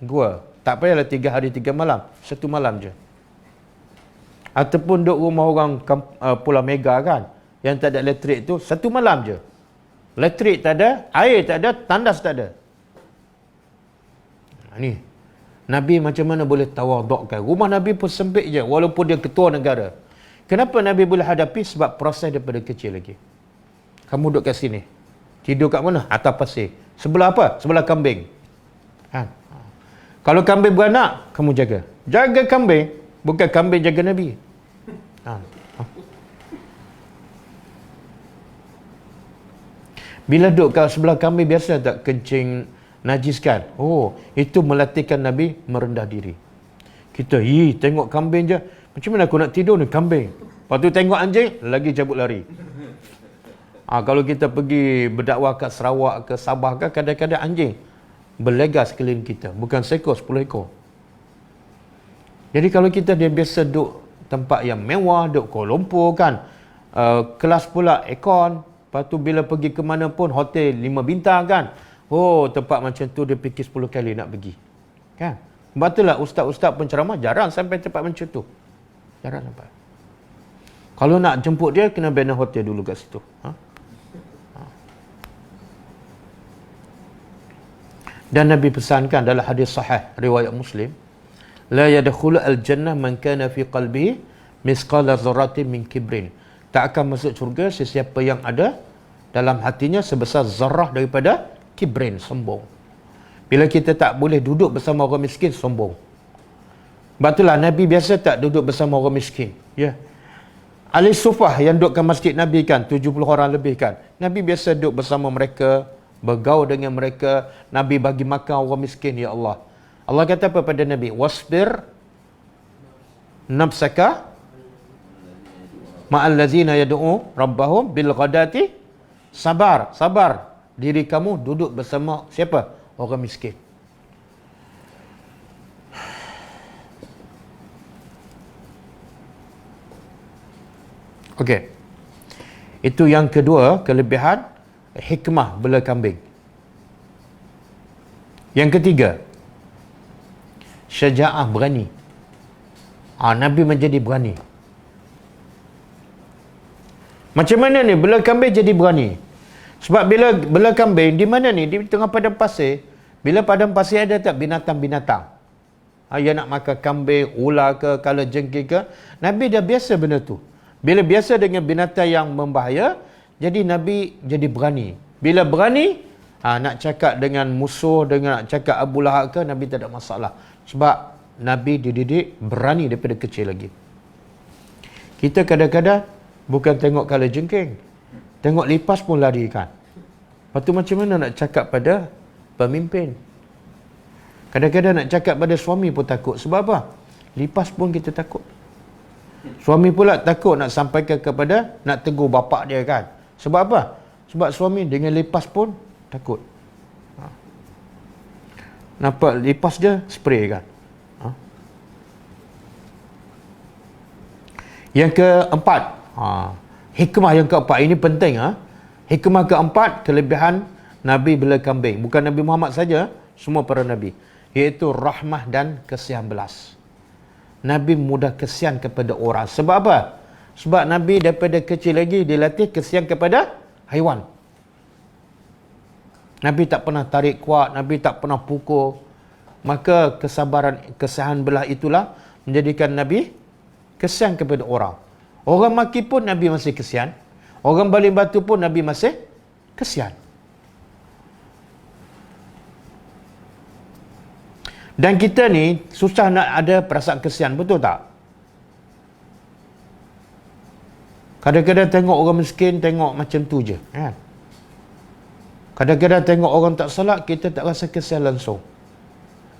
gua. Tak payahlah 3 hari 3 malam. 1 malam je. Ataupun duduk rumah orang Pulau Mega kan, yang tak ada elektrik tu, 1 malam je. Elektrik tak ada, air tak ada, tandas tak ada. Ni Nabi macam mana boleh tawadukkan? Rumah Nabi pun sempit je, walaupun dia ketua negara. Kenapa Nabi boleh hadapi? Sebab proses daripada kecil lagi. Kamu duduk kat sini, tidur kat mana? Atas pasir. Sebelah apa? Sebelah kambing. Kalau kambing beranak, kamu jaga. Jaga kambing, bukan kambing jaga Nabi. Bila duduk kat sebelah kambing, biasa tak kencing najis kan? Itu melatihkan Nabi merendah diri. Kita, tengok kambing je. Macam mana aku nak tidur ni, kambing. Lepas tu tengok anjing, lagi cabut lari. Kalau kita pergi berdakwah kat Sarawak ke Sabah ke, kadang-kadang anjing berlegas sekeliling kita. Bukan seekor, 10 ekor. Jadi kalau kita dia biasa duduk tempat yang mewah, duduk Kuala Lumpur kan, kelas pula aircon. Lepas tu bila pergi ke mana pun, hotel 5 bintang kan. Tempat macam tu dia fikir 10 kali nak pergi. Kan? Sebab itulah ustaz-ustaz penceramah jarang sampai tempat macam tu. Jarang sampai. Kalau nak jemput dia, kena bina hotel dulu kat situ. Dan Nabi pesankan dalam hadis sahih riwayat Muslim, la yadkhulu al-jannah man kana fi qalbihi misqala dzarratin min kibrin. Tak akan masuk syurga sesiapa yang ada dalam hatinya sebesar zarah daripada kibrin, sombong. Bila kita tak boleh duduk bersama orang miskin, sombong. Sebab itulah Nabi biasa tak duduk bersama orang miskin. Ya. Ahli sufah yang duduk ke masjid Nabi kan, 70 orang lebih kan. Nabi biasa duduk bersama mereka, bergaul dengan mereka. Nabi bagi makan orang miskin, ya Allah. Allah kata apa pada Nabi? Wasbir nafsaka ma'al ladzina yad'u rabbahum bil ghadati. Sabar diri kamu duduk bersama siapa? Orang miskin. Okey. Itu yang kedua, kelebihan hikmah bela kambing. Yang ketiga, syaja'ah, berani. Nabi menjadi berani. Macam mana ni bela kambing jadi berani? Sebab bila bela kambing di mana ni? Di tengah padang pasir. Bila padang pasir ada tak binatang-binatang? Yang nak makan kambing, ular ke, kalajengking ke. Nabi dah biasa benda tu. Bila biasa dengan binatang yang membahaya, jadi Nabi jadi berani. Bila berani, nak cakap dengan musuh, dengan nak cakap Abu Lahab ke, Nabi tak ada masalah. Sebab Nabi dididik berani daripada kecil lagi. Kita kadang-kadang bukan tengok kalajengking, tengok lipas pun lari kan. Lepas tu macam mana nak cakap pada pemimpin? Kadang-kadang nak cakap pada suami pun takut. Sebab apa? Lipas pun kita takut. Suami pula takut nak sampaikan kepada, nak tegur bapak dia kan. Sebab apa? Sebab suami dengan lipas pun takut. Nampak lipas dia spray kan. Yang keempat, hikmah yang keempat, ini penting. Hikmah keempat, kelebihan Nabi bela kambing. Bukan Nabi Muhammad saja, semua para Nabi. Iaitu rahmah dan kasihan belas. Nabi mudah kesian kepada orang. Sebab apa? Sebab Nabi daripada kecil lagi dilatih kesian kepada haiwan. Nabi tak pernah tarik kuat, Nabi tak pernah pukul. Maka kesabaran, kesian belah itulah menjadikan Nabi kesian kepada orang. Orang maki pun Nabi masih kesian. Orang baling batu pun Nabi masih kesian. Dan kita ni susah nak ada perasaan kesian, betul tak? Kadang-kadang tengok orang miskin, tengok macam tu je. Kan? Kadang-kadang tengok orang tak salat, kita tak rasa kesian langsung.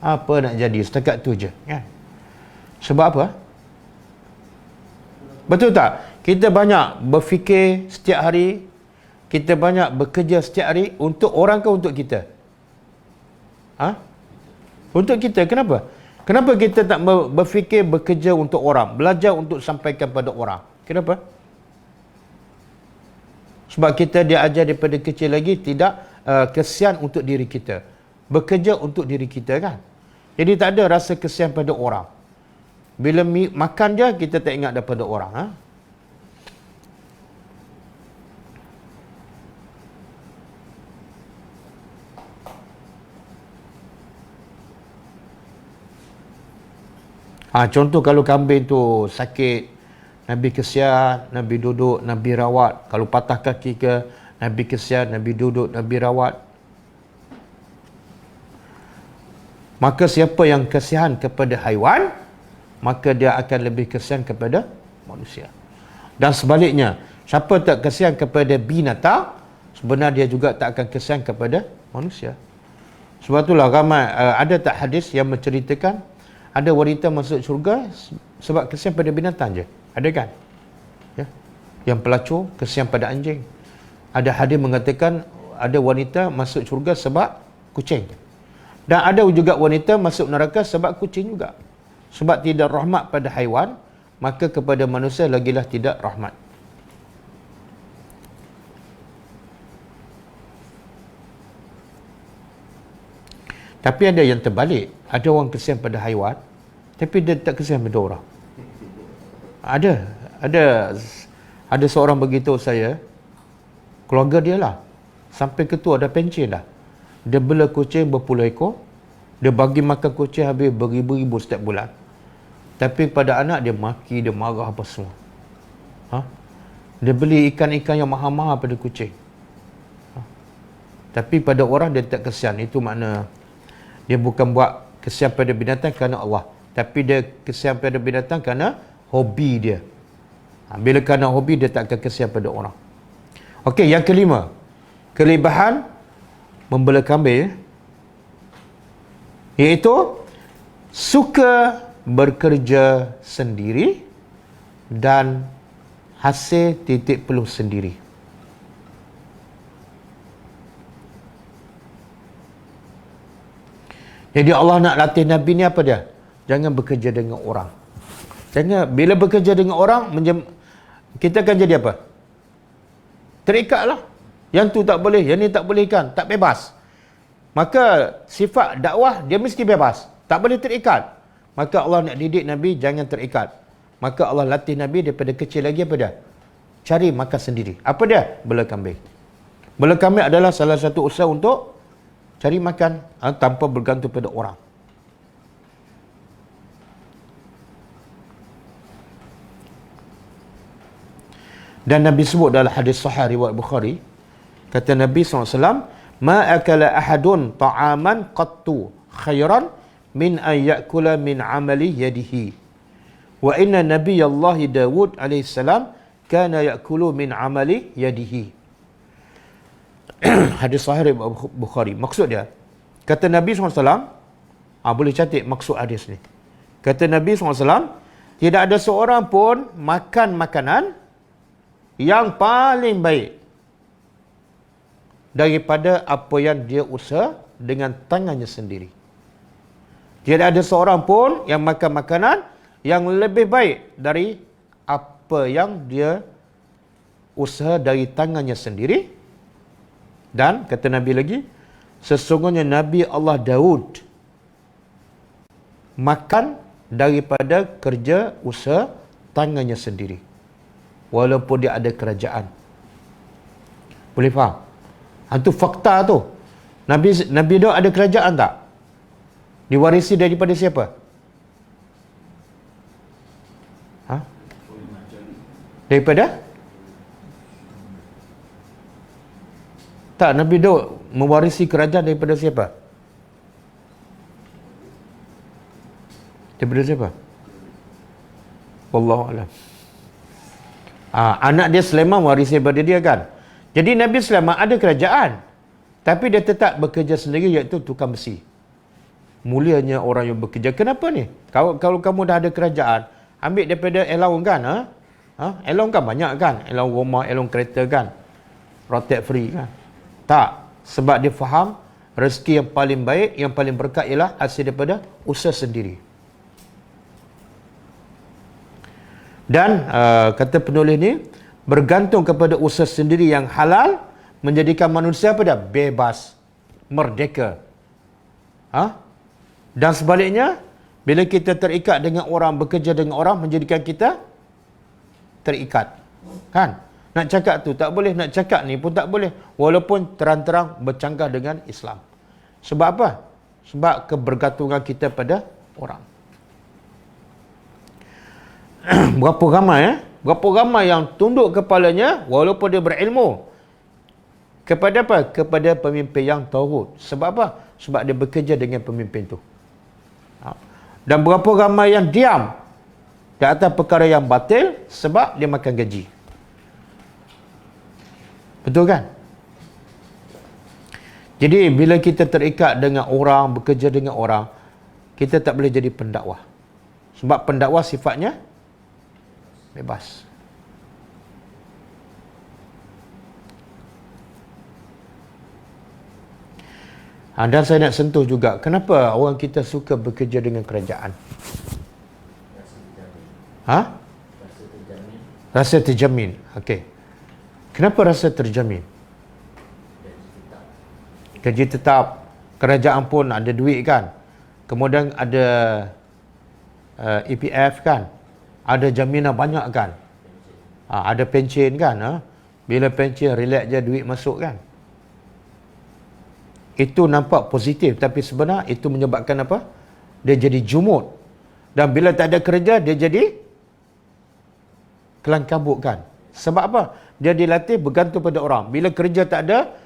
Apa nak jadi, setakat tu je. Kan? Sebab apa? Betul tak? Kita banyak berfikir setiap hari, kita banyak bekerja setiap hari untuk orang ke untuk kita? Untuk kita. Kenapa? Kenapa kita tak berfikir bekerja untuk orang, belajar untuk sampaikan pada orang? Kenapa? Sebab kita diajar daripada kecil lagi tidak kesian untuk diri kita, bekerja untuk diri kita kan. Jadi tak ada rasa kesian pada orang. Bila makan je kita tak ingat daripada orang. Contoh kalau kambing tu sakit, Nabi kesian, Nabi duduk, Nabi rawat. Kalau patah kaki ke, Nabi kesian, Nabi duduk, Nabi rawat. Maka siapa yang kesian kepada haiwan, maka dia akan lebih kesian kepada manusia. Dan sebaliknya, siapa tak kesian kepada binatang, sebenarnya dia juga tak akan kesian kepada manusia. Sebab itulah ramai, ada tak hadis yang menceritakan ada wanita masuk syurga sebab kesian pada binatang je. Ada kan? Ya. Yang pelacur kesian pada anjing. Ada hadis mengatakan ada wanita masuk syurga sebab kucing. Dan ada juga wanita masuk neraka sebab kucing juga. Sebab tidak rahmat pada haiwan, maka kepada manusia lagilah tidak rahmat. Tapi ada yang terbalik. Ada orang kesian pada haiwan, tapi dia tak kesian pada orang. Ada seorang beritahu saya, keluarga dia lah, sampai ketua dah pencen dah. Dia bela kucing berpuluh ekor, dia bagi makan kucing habis beribu-ribu setiap bulan. Tapi pada anak dia maki, dia marah apa semua. Dia beli ikan-ikan yang mahal-mahal pada kucing. Tapi pada orang dia tak kesian. Itu makna dia bukan buat kesian pada binatang kerana Allah, tapi dia kesian pada binatang kerana hobi dia. Bila kerana hobi, dia tak akan kesian pada orang. Okey, yang kelima, kelebihan membela kambing, iaitu suka bekerja sendiri dan hasil titik peluh sendiri. Jadi Allah nak latih Nabi ni apa dia? Jangan bekerja dengan orang. Jangan, bila bekerja dengan orang, kita akan jadi apa? Terikat lah. Yang tu tak boleh, yang ni tak boleh kan? Tak bebas. Maka sifat dakwah, dia mesti bebas. Tak boleh terikat. Maka Allah nak didik Nabi jangan terikat. Maka Allah latih Nabi daripada kecil lagi apa dia? Cari makan sendiri. Apa dia? Bela kambing. Bela kambing adalah salah satu usaha untuk cari makan tanpa bergantung pada orang. Dan Nabi sebut dalam hadis sahih riwayat Bukhari, kata Nabi SAW, ma akala ahadun ta'aman qattu khairan min an ya'kula min amali yadihi. Wa inna nabiyallahi Dawud alaihi salam kana ya'kulu min amali yadihi. Hadis sahih riwayat Bukhari. Maksud dia, kata Nabi SAW, boleh catat maksud hadis ni. Kata Nabi SAW, tidak ada seorang pun makan makanan yang paling baik daripada apa yang dia usaha dengan tangannya sendiri. Tidak ada seorang pun yang makan makanan yang lebih baik dari apa yang dia usaha dari tangannya sendiri. Dan kata Nabi lagi, sesungguhnya Nabi Allah Daud makan daripada kerja usaha tangannya sendiri, walaupun dia ada kerajaan. Boleh faham? Itu fakta tu. Nabi Daud ada kerajaan tak? Diwarisi daripada siapa? Daripada? Tak, Nabi Daud mewarisi kerajaan daripada siapa? Daripada siapa? Wallahu a'lam. Anak dia Sulaiman warisi daripada dia kan. Jadi Nabi Sulaiman ada kerajaan, tapi dia tetap bekerja sendiri, iaitu tukang besi. Mulianya orang yang bekerja. Kenapa ni? Kalau kamu dah ada kerajaan, ambil daripada allowance kan? Allowance kan banyak kan? Allowance rumah, allowance kereta kan? Rotate free kan? Tak. Sebab dia faham rezeki yang paling baik, yang paling berkat ialah hasil daripada usaha sendiri. Dan kata penulis ni, bergantung kepada usaha sendiri yang halal menjadikan manusia apa dah? Bebas, merdeka. Dan sebaliknya, bila kita terikat dengan orang, bekerja dengan orang, menjadikan kita terikat. Kan? Nak cakap tu tak boleh, nak cakap ni pun tak boleh, walaupun terang-terang bercanggah dengan Islam. Sebab apa? Sebab kebergantungan kita pada orang. Berapa ramai yang tunduk kepalanya walaupun dia berilmu kepada apa? Kepada pemimpin yang taghut. Sebab apa? Sebab dia bekerja dengan pemimpin tu. Dan berapa ramai yang diam di atas perkara yang batil sebab dia makan gaji. Betul kan? Jadi bila kita terikat dengan orang, bekerja dengan orang, kita tak boleh jadi pendakwah. Sebab pendakwah sifatnya bebas. Dan saya nak sentuh juga, kenapa orang kita suka bekerja dengan kerajaan? Rasa terjamin. Okey. Kenapa rasa terjamin? Gaji tetap. Kerajaan pun ada duit kan. Kemudian ada EPF kan. Ada jaminan banyak kan. Ada pencen kan. Bila pencen, relax je, duit masuk kan. Itu nampak positif, tapi sebenarnya itu menyebabkan apa? Dia jadi jumud. Dan bila tak ada kerja, dia jadi kelang kabut kan. Sebab apa? Dia dilatih bergantung pada orang. Bila kerja tak ada,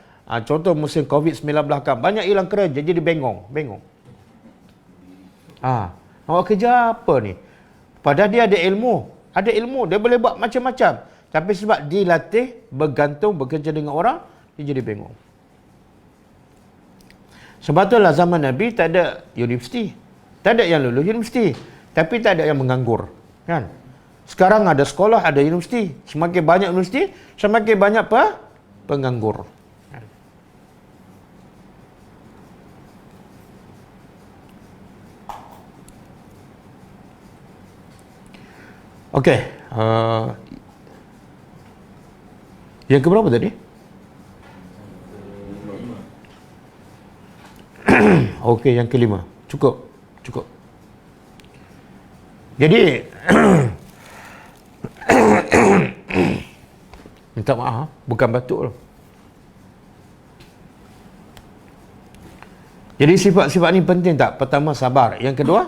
contoh musim COVID-19 kan, banyak hilang kerja, jadi bengong. Awak kerja apa ni? Padahal dia ada ilmu. Dia boleh buat macam-macam. Tapi sebab dilatih bergantung, bekerja dengan orang, dia jadi bengong. Sebab itulah zaman Nabi tak ada universiti. Tak ada yang lulus universiti. Tapi tak ada yang menganggur. Kan? Sekarang ada sekolah, ada universiti. Semakin banyak universiti, semakin banyak penganggur. Okey. Yang keberapa tadi? Okey, yang kelima. Cukup. Jadi minta maaf, bukan batuk loh. Jadi sifat-sifat ni penting tak? Pertama sabar, yang kedua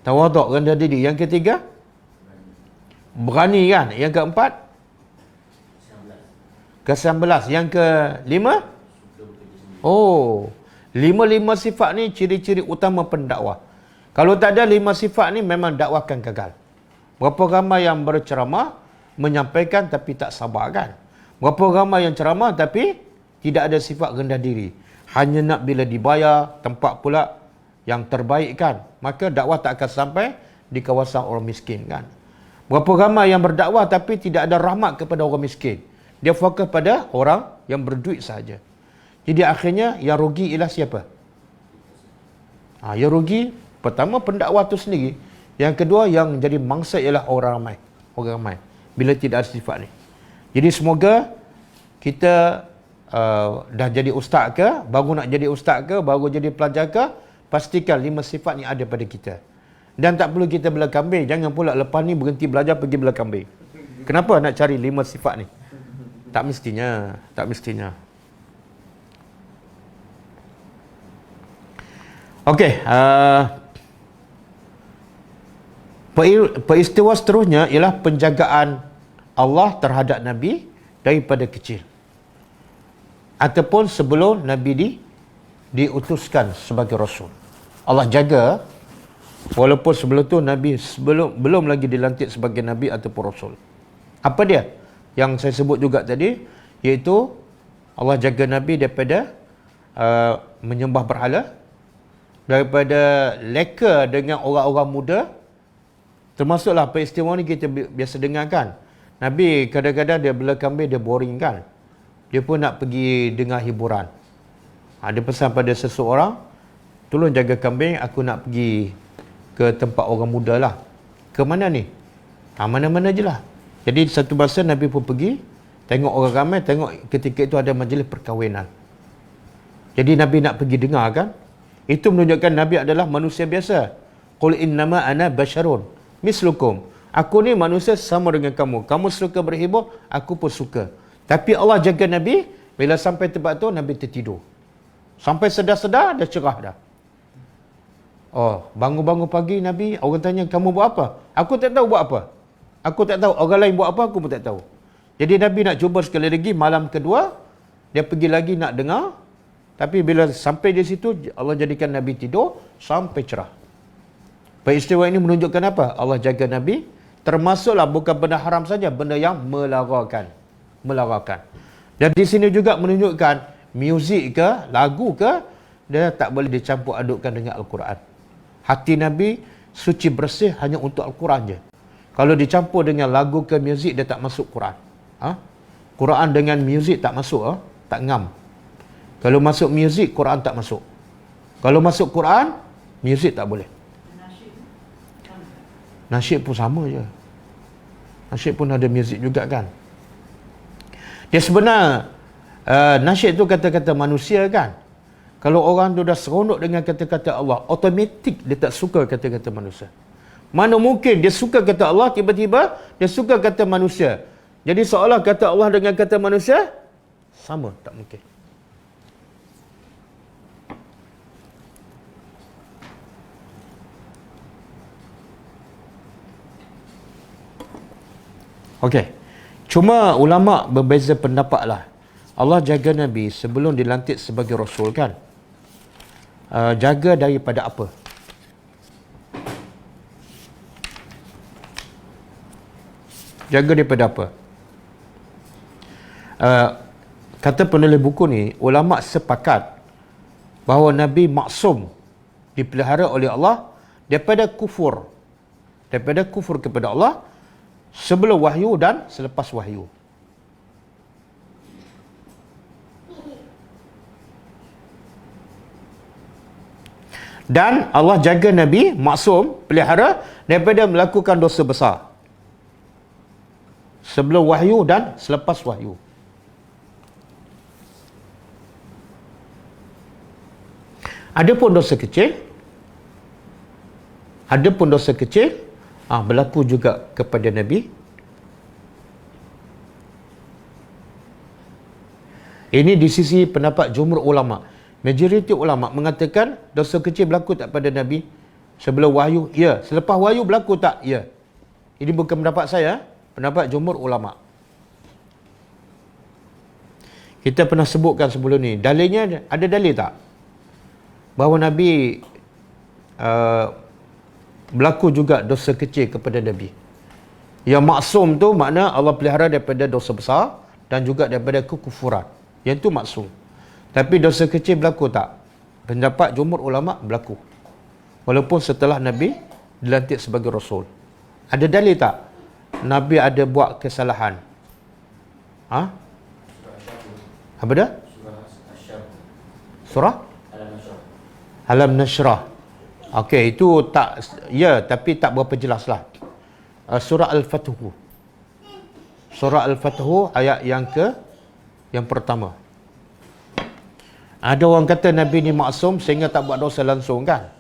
tawaduk, rendah diri, yang ketiga berani kan, yang keempat ke-19, yang kelima lima sifat ni ciri-ciri utama pendakwah. Kalau tak ada 5 sifat ni memang dakwah akan gagal. Berapa ramai yang berceramah menyampaikan tapi tak sabar kan? Berapa ramai yang ceramah tapi tidak ada sifat rendah diri, hanya nak bila dibayar, tempat pula yang terbaik kan? Maka dakwah tak akan sampai di kawasan orang miskin kan? Berapa ramai yang berdakwah tapi tidak ada rahmat kepada orang miskin, dia fokus pada orang yang berduit sahaja. Jadi akhirnya yang rugi ialah siapa? Yang rugi pertama pendakwah tu sendiri, yang kedua yang jadi mangsa ialah orang ramai. Orang ramai bila tidak ada sifat ni. Jadi semoga kita dah jadi ustaz ke, baru nak jadi ustaz ke, baru jadi pelajar ke, pastikan 5 sifat ni ada pada kita. Dan tak perlu kita bela kambing. Jangan pula lepas ni berhenti belajar pergi bela kambing. Kenapa nak cari 5 sifat ni? Tak mestinya. Tak mestinya. Okey. Peristiwa seterusnya ialah penjagaan Allah terhadap Nabi daripada kecil. Ataupun sebelum Nabi diutuskan sebagai Rasul. Allah jaga walaupun sebelum tu Nabi belum lagi dilantik sebagai Nabi ataupun Rasul. Apa dia? Yang saya sebut juga tadi, iaitu Allah jaga Nabi daripada menyembah berhala, daripada leka dengan orang-orang muda. Termasuklah peristiwa ni kita biasa dengar kan, Nabi kadang-kadang dia bela kambing, dia boring kan, dia pun nak pergi dengar hiburan. Dia pesan pada seseorang, tolong jaga kambing, aku nak pergi ke tempat orang muda lah. Ke mana ni? Mana-mana je lah. Jadi satu masa Nabi pun pergi, tengok orang ramai, tengok ketika itu ada majlis perkahwinan. Jadi Nabi nak pergi dengar kan. Itu menunjukkan Nabi adalah manusia biasa. Qul innama ana basyarun mislukum. Aku ni manusia sama dengan kamu. Kamu suka berhibur, aku pun suka. Tapi Allah jaga Nabi, bila sampai tempat tu Nabi tertidur. Sampai sedar-sedar dah cerah dah. Bangun-bangun pagi Nabi, orang tanya kamu buat apa? Aku tak tahu buat apa. Aku tak tahu. Orang lain buat apa, aku pun tak tahu. Jadi Nabi nak cuba sekali lagi, malam kedua dia pergi lagi nak dengar. Tapi bila sampai di situ, Allah jadikan Nabi tidur sampai cerah. Peristiwa ini menunjukkan apa? Allah jaga Nabi. Termasuklah bukan benda haram saja, benda yang melarakan. Dan di sini juga menunjukkan muzik ke, lagu ke, dia tak boleh dicampur adukkan dengan Al-Quran. Hati Nabi suci bersih hanya untuk Al-Quran je. Kalau dicampur dengan lagu ke muzik, dia tak masuk Quran. Quran dengan muzik tak masuk, tak ngam. Kalau masuk muzik, Quran tak masuk. Kalau masuk Quran, muzik tak boleh. Nasyid pun sama je. Nasyid pun ada muzik juga kan. Dia sebenar nasyid tu kata-kata manusia kan. Kalau orang tu dah seronok dengan kata-kata Allah, automatik dia tak suka kata-kata manusia. Mana mungkin dia suka kata Allah, tiba-tiba dia suka kata manusia. Jadi seolah kata Allah dengan kata manusia sama, tak mungkin. Okey. Cuma ulama berbeza pendapat lah. Allah jaga Nabi sebelum dilantik sebagai Rasul kan. Jaga daripada apa? Jaga daripada apa? Kata penulis buku ni, ulama sepakat bahawa Nabi maksum, dipelihara oleh Allah daripada kufur. Daripada kufur kepada Allah sebelum wahyu dan selepas wahyu. Dan Allah jaga Nabi maksum, pelihara daripada melakukan dosa besar sebelum wahyu dan selepas wahyu. Adapun dosa kecil, Adapun dosa kecil berlaku juga kepada Nabi. Ini di sisi pendapat jumhur ulama. Majoriti ulama mengatakan dosa kecil berlaku tak pada Nabi sebelum wahyu? Ya. Selepas wahyu berlaku tak? Ya. Ini bukan pendapat saya, pendapat jumhur ulama. Kita pernah sebutkan sebelum ni. Dalilnya, ada dalil tak? Bahawa Nabi berlaku juga dosa kecil kepada Nabi. Yang maksum tu makna Allah pelihara daripada dosa besar dan juga daripada kekufuran. Yang tu maksum. Tapi dosa kecil berlaku tak? Pendapat jumhur ulama berlaku. Walaupun setelah Nabi dilantik sebagai Rasul. Ada dalil tak? Nabi ada buat kesalahan. Apa dah? Surah Alam Nashrah. Okey, itu tak, ya, tapi tak berapa jelas lah. Surah Al-Fathu. Surah Al-Fathu ayat yang pertama. Ada orang kata Nabi ni maksum sehingga tak buat dosa langsung kan?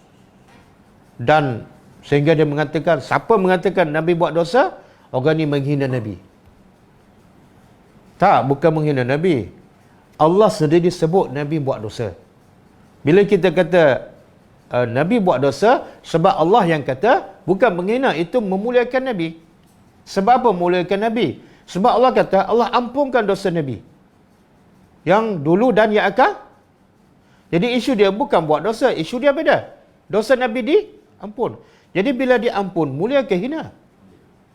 Dan sehingga dia mengatakan, siapa mengatakan Nabi buat dosa, orang ni menghina Nabi. Tak, bukan menghina Nabi. Allah sendiri sebut Nabi buat dosa. Bila kita kata Nabi buat dosa, sebab Allah yang kata, bukan menghina, itu memuliakan Nabi. Sebab apa memuliakan Nabi? Sebab Allah kata, Allah ampunkan dosa Nabi yang dulu dan yang akan. Jadi isu dia bukan buat dosa, isu dia beda. Dosa Nabi diampun. Jadi bila diampun, mulia ke hina?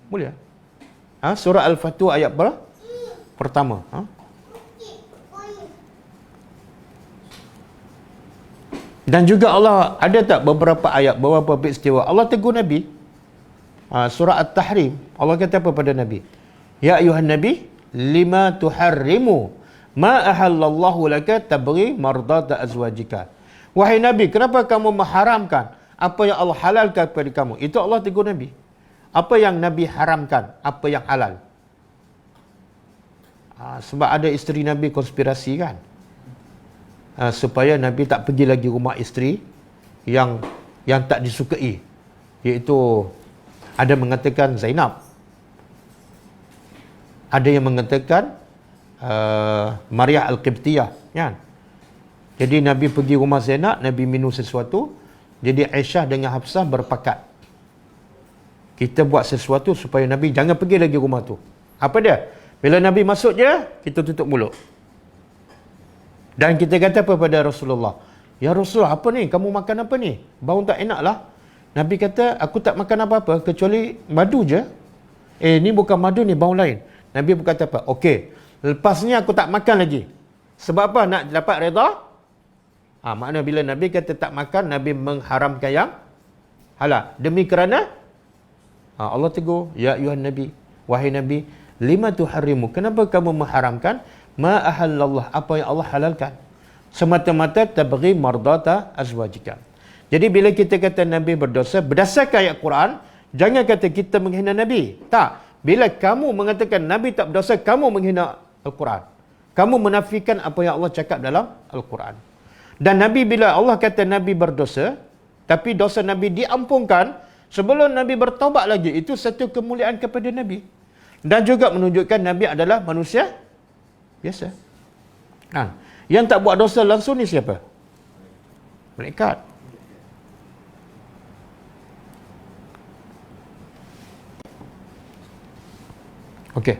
Mulia. Surah Al-Fathu ayat pertama. Dan juga Allah, ada tak beberapa ayat, beberapa peristiwa Allah tegur Nabi? Surah At-Tahrim, Allah kata apa pada Nabi? Ya ayuhan Nabi, lima tuharrimu ma ahallallahu laka tabghi mardata azwajika. Wahai Nabi, kenapa kamu mengharamkan apa yang Allah halalkan kepada kamu? Itu Allah tegur Nabi. Apa yang Nabi haramkan, apa yang halal. Sebab ada isteri Nabi konspirasi kan? Supaya Nabi tak pergi lagi rumah isteri yang tak disukai, iaitu ada mengatakan Zainab, ada yang mengatakan Maria Al-Qibtiyah kan? Jadi Nabi pergi rumah Zainab, Nabi minum sesuatu, jadi Aisyah dengan Hafsah berpakat, kita buat sesuatu supaya Nabi jangan pergi lagi rumah tu. Apa dia? Bila Nabi masuk je, kita tutup mulut. Dan kita kata apa pada Rasulullah? Ya Rasulullah, apa ni? Kamu makan apa ni? Bau tak enak lah. Nabi kata, aku tak makan apa-apa kecuali madu je. Ni bukan madu ni, bau lain. Nabi berkata apa? Okey, lepas ni aku tak makan lagi. Sebab apa? Nak dapat reda? Makna bila Nabi kata tak makan, Nabi mengharamkan yang halal. Demi kerana Allah tegur, ya ayuhan Nabi, wahai Nabi, lima tuharrimu, kenapa kamu mengharamkan ma ahallallah, apa yang Allah halalkan, semata-mata tabghi mardata azwajika. Jadi bila kita kata Nabi berdosa berdasarkan ayat Quran, jangan kata kita menghina Nabi. Tak. Bila kamu mengatakan Nabi tak berdosa, kamu menghina Al-Quran. Kamu menafikan apa yang Allah cakap dalam Al-Quran. Dan Nabi, bila Allah kata Nabi berdosa, tapi dosa Nabi diampunkan sebelum Nabi bertaubat lagi, itu satu kemuliaan kepada Nabi. Dan juga menunjukkan Nabi adalah manusia biasa. Yang tak buat dosa langsung ni siapa? Malaikat. Okey.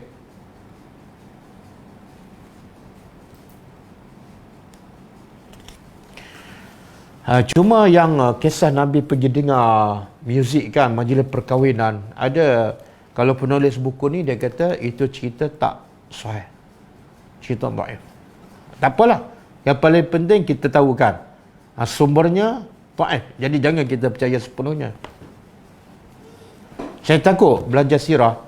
Cuma yang kisah Nabi pergi dengar muzik kan, majlis perkahwinan, ada, kalau penulis buku ni dia kata itu cerita tak sahih, cerita dhaif. Tak apalah, yang paling penting kita tahu kan sumbernya dhaif, jadi jangan kita percaya sepenuhnya. Saya takut belajar sirah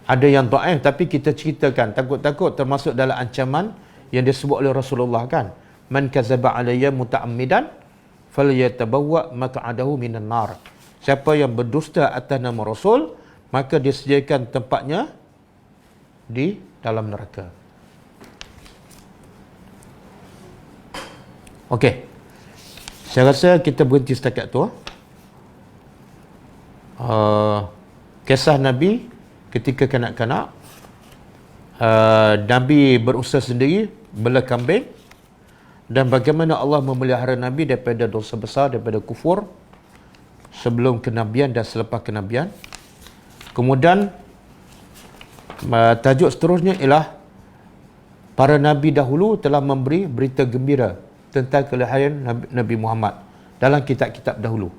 ada yang dhaif tapi kita ceritakan, takut-takut termasuk dalam ancaman yang disebut oleh Rasulullah kan, man kadzaba alayya muta'ammidan falyatabawwa maq'adahu minan nar. Siapa yang berdusta atas nama Rasul, maka disediakan tempatnya di dalam neraka. Okey. Saya rasa kita berhenti setakat tu. kisah Nabi ketika kanak-kanak, Nabi berusaha sendiri bela kambing, dan bagaimana Allah memelihara Nabi daripada dosa besar, daripada kufur sebelum kenabian dan selepas kenabian. Kemudian tajuk seterusnya ialah para Nabi dahulu telah memberi berita gembira tentang kelahiran Nabi Muhammad dalam kitab-kitab dahulu.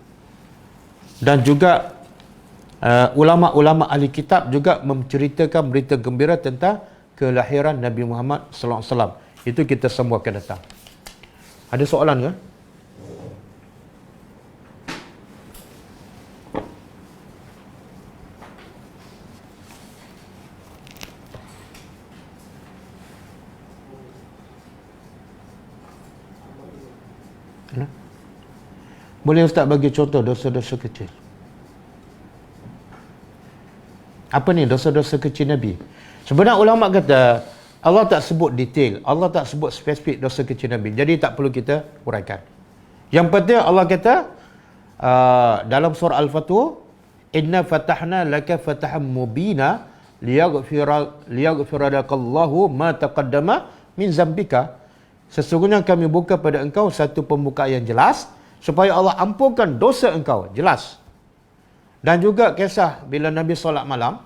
Dan juga ulama-ulama ahli kitab juga menceritakan berita gembira tentang kelahiran Nabi Muhammad sallallahu alaihi wasallam. Itu kita semua akan datang. Ada soalan ke? Boleh Ustaz bagi contoh dosa-dosa kecil? Apa ni dosa-dosa kecil Nabi? Sebenarnya ulama kata Allah tak sebut detail, Allah tak sebut spesifik dosa kecil Nabi. Jadi tak perlu kita uraikan. Yang penting Allah kata dalam surah Al-Fatih, inna fatahna laka fatahan mubina liyaghfira lakallahu ma taqaddama min zambika. Sesungguhnya kami buka pada engkau satu pembukaan yang jelas supaya Allah ampunkan dosa engkau, jelas. Dan juga kisah bila Nabi solat malam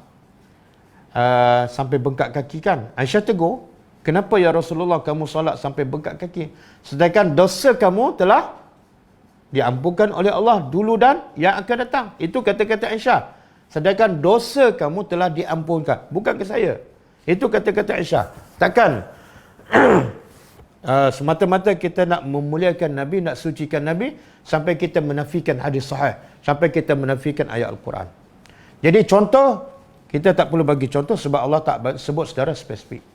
sampai bengkak kaki kan. Aisyah tegur, kenapa ya Rasulullah kamu solat sampai bengkak kaki? Sedangkan dosa kamu telah diampunkan oleh Allah dulu dan yang akan datang. Itu kata-kata Aisyah. Sedangkan dosa kamu telah diampunkan. Bukan ke saya. Itu kata-kata Aisyah. Takkan semata-mata kita nak memuliakan Nabi, nak sucikan Nabi sampai kita menafikan hadis sahih, sampai kita menafikan ayat Al-Quran. Jadi contoh, kita tak perlu bagi contoh sebab Allah tak sebut secara spesifik.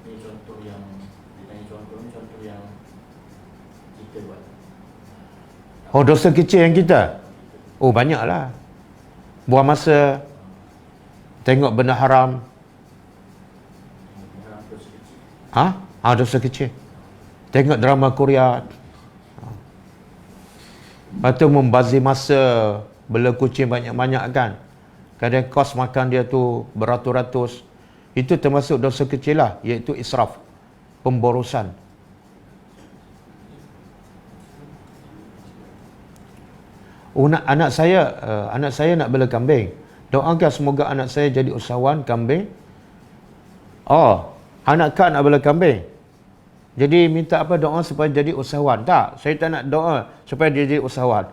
Ini contoh yang ditanya, contoh ni contoh yang kita buat. Oh, dosa kecil yang kita? Oh, banyaklah. Buang masa, tengok benda haram. Dosa kecil. Tengok drama Korea. Lepas tu membazir masa, bela kucing banyak-banyak kan. Kadang kos makan dia tu beratus-ratus. Itu termasuk dosa kecil lah, iaitu israf, pemborosan. Anak saya nak bela kambing. Doakan semoga anak saya jadi usahawan kambing. Anak kak nak bela kambing. Jadi minta apa doa supaya jadi usahawan? Tak, saya tak nak doa supaya dia jadi usahawan.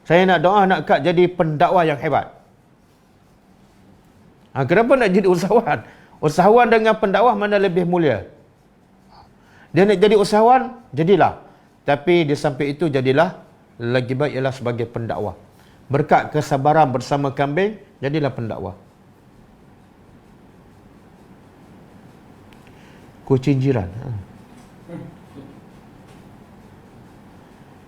Saya nak doa anak kak jadi pendakwah yang hebat. Kenapa nak jadi usahawan? Usahawan dengan pendakwah mana lebih mulia? Dia nak jadi usahawan, jadilah. Tapi di samping itu jadilah lagi baik ialah sebagai pendakwah. Berkat kesabaran bersama kambing, jadilah pendakwah. Kucing jiran.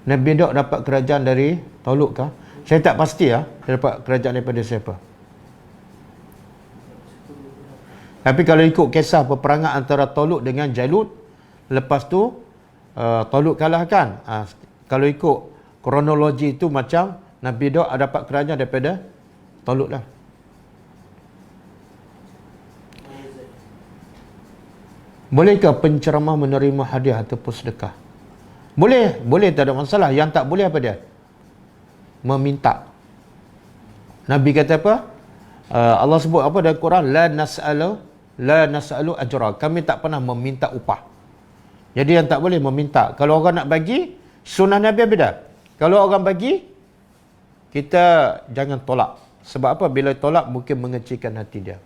Nabi Daud dapat kerajaan dari Talut kah? Saya tak pasti dia dapat kerajaan daripada siapa. Tapi kalau ikut kisah peperangan antara Talut dengan Jalut, lepas tu Talut kalah kan? Kalau ikut kronologi itu macam Nabi Daud dapat kerajaan daripada Talut lah. Bolehkah penceramah menerima hadiah ataupun sedekah? Boleh, tak ada masalah. Yang tak boleh apa dia? Meminta. Nabi kata apa? Allah sebut apa dalam Quran? La nas'alu ajra. Kami tak pernah meminta upah. Jadi yang tak boleh meminta. Kalau orang nak bagi, sunnah Nabi beda. Kalau orang bagi, kita jangan tolak. Sebab apa? Bila tolak mungkin mengecilkan hati dia.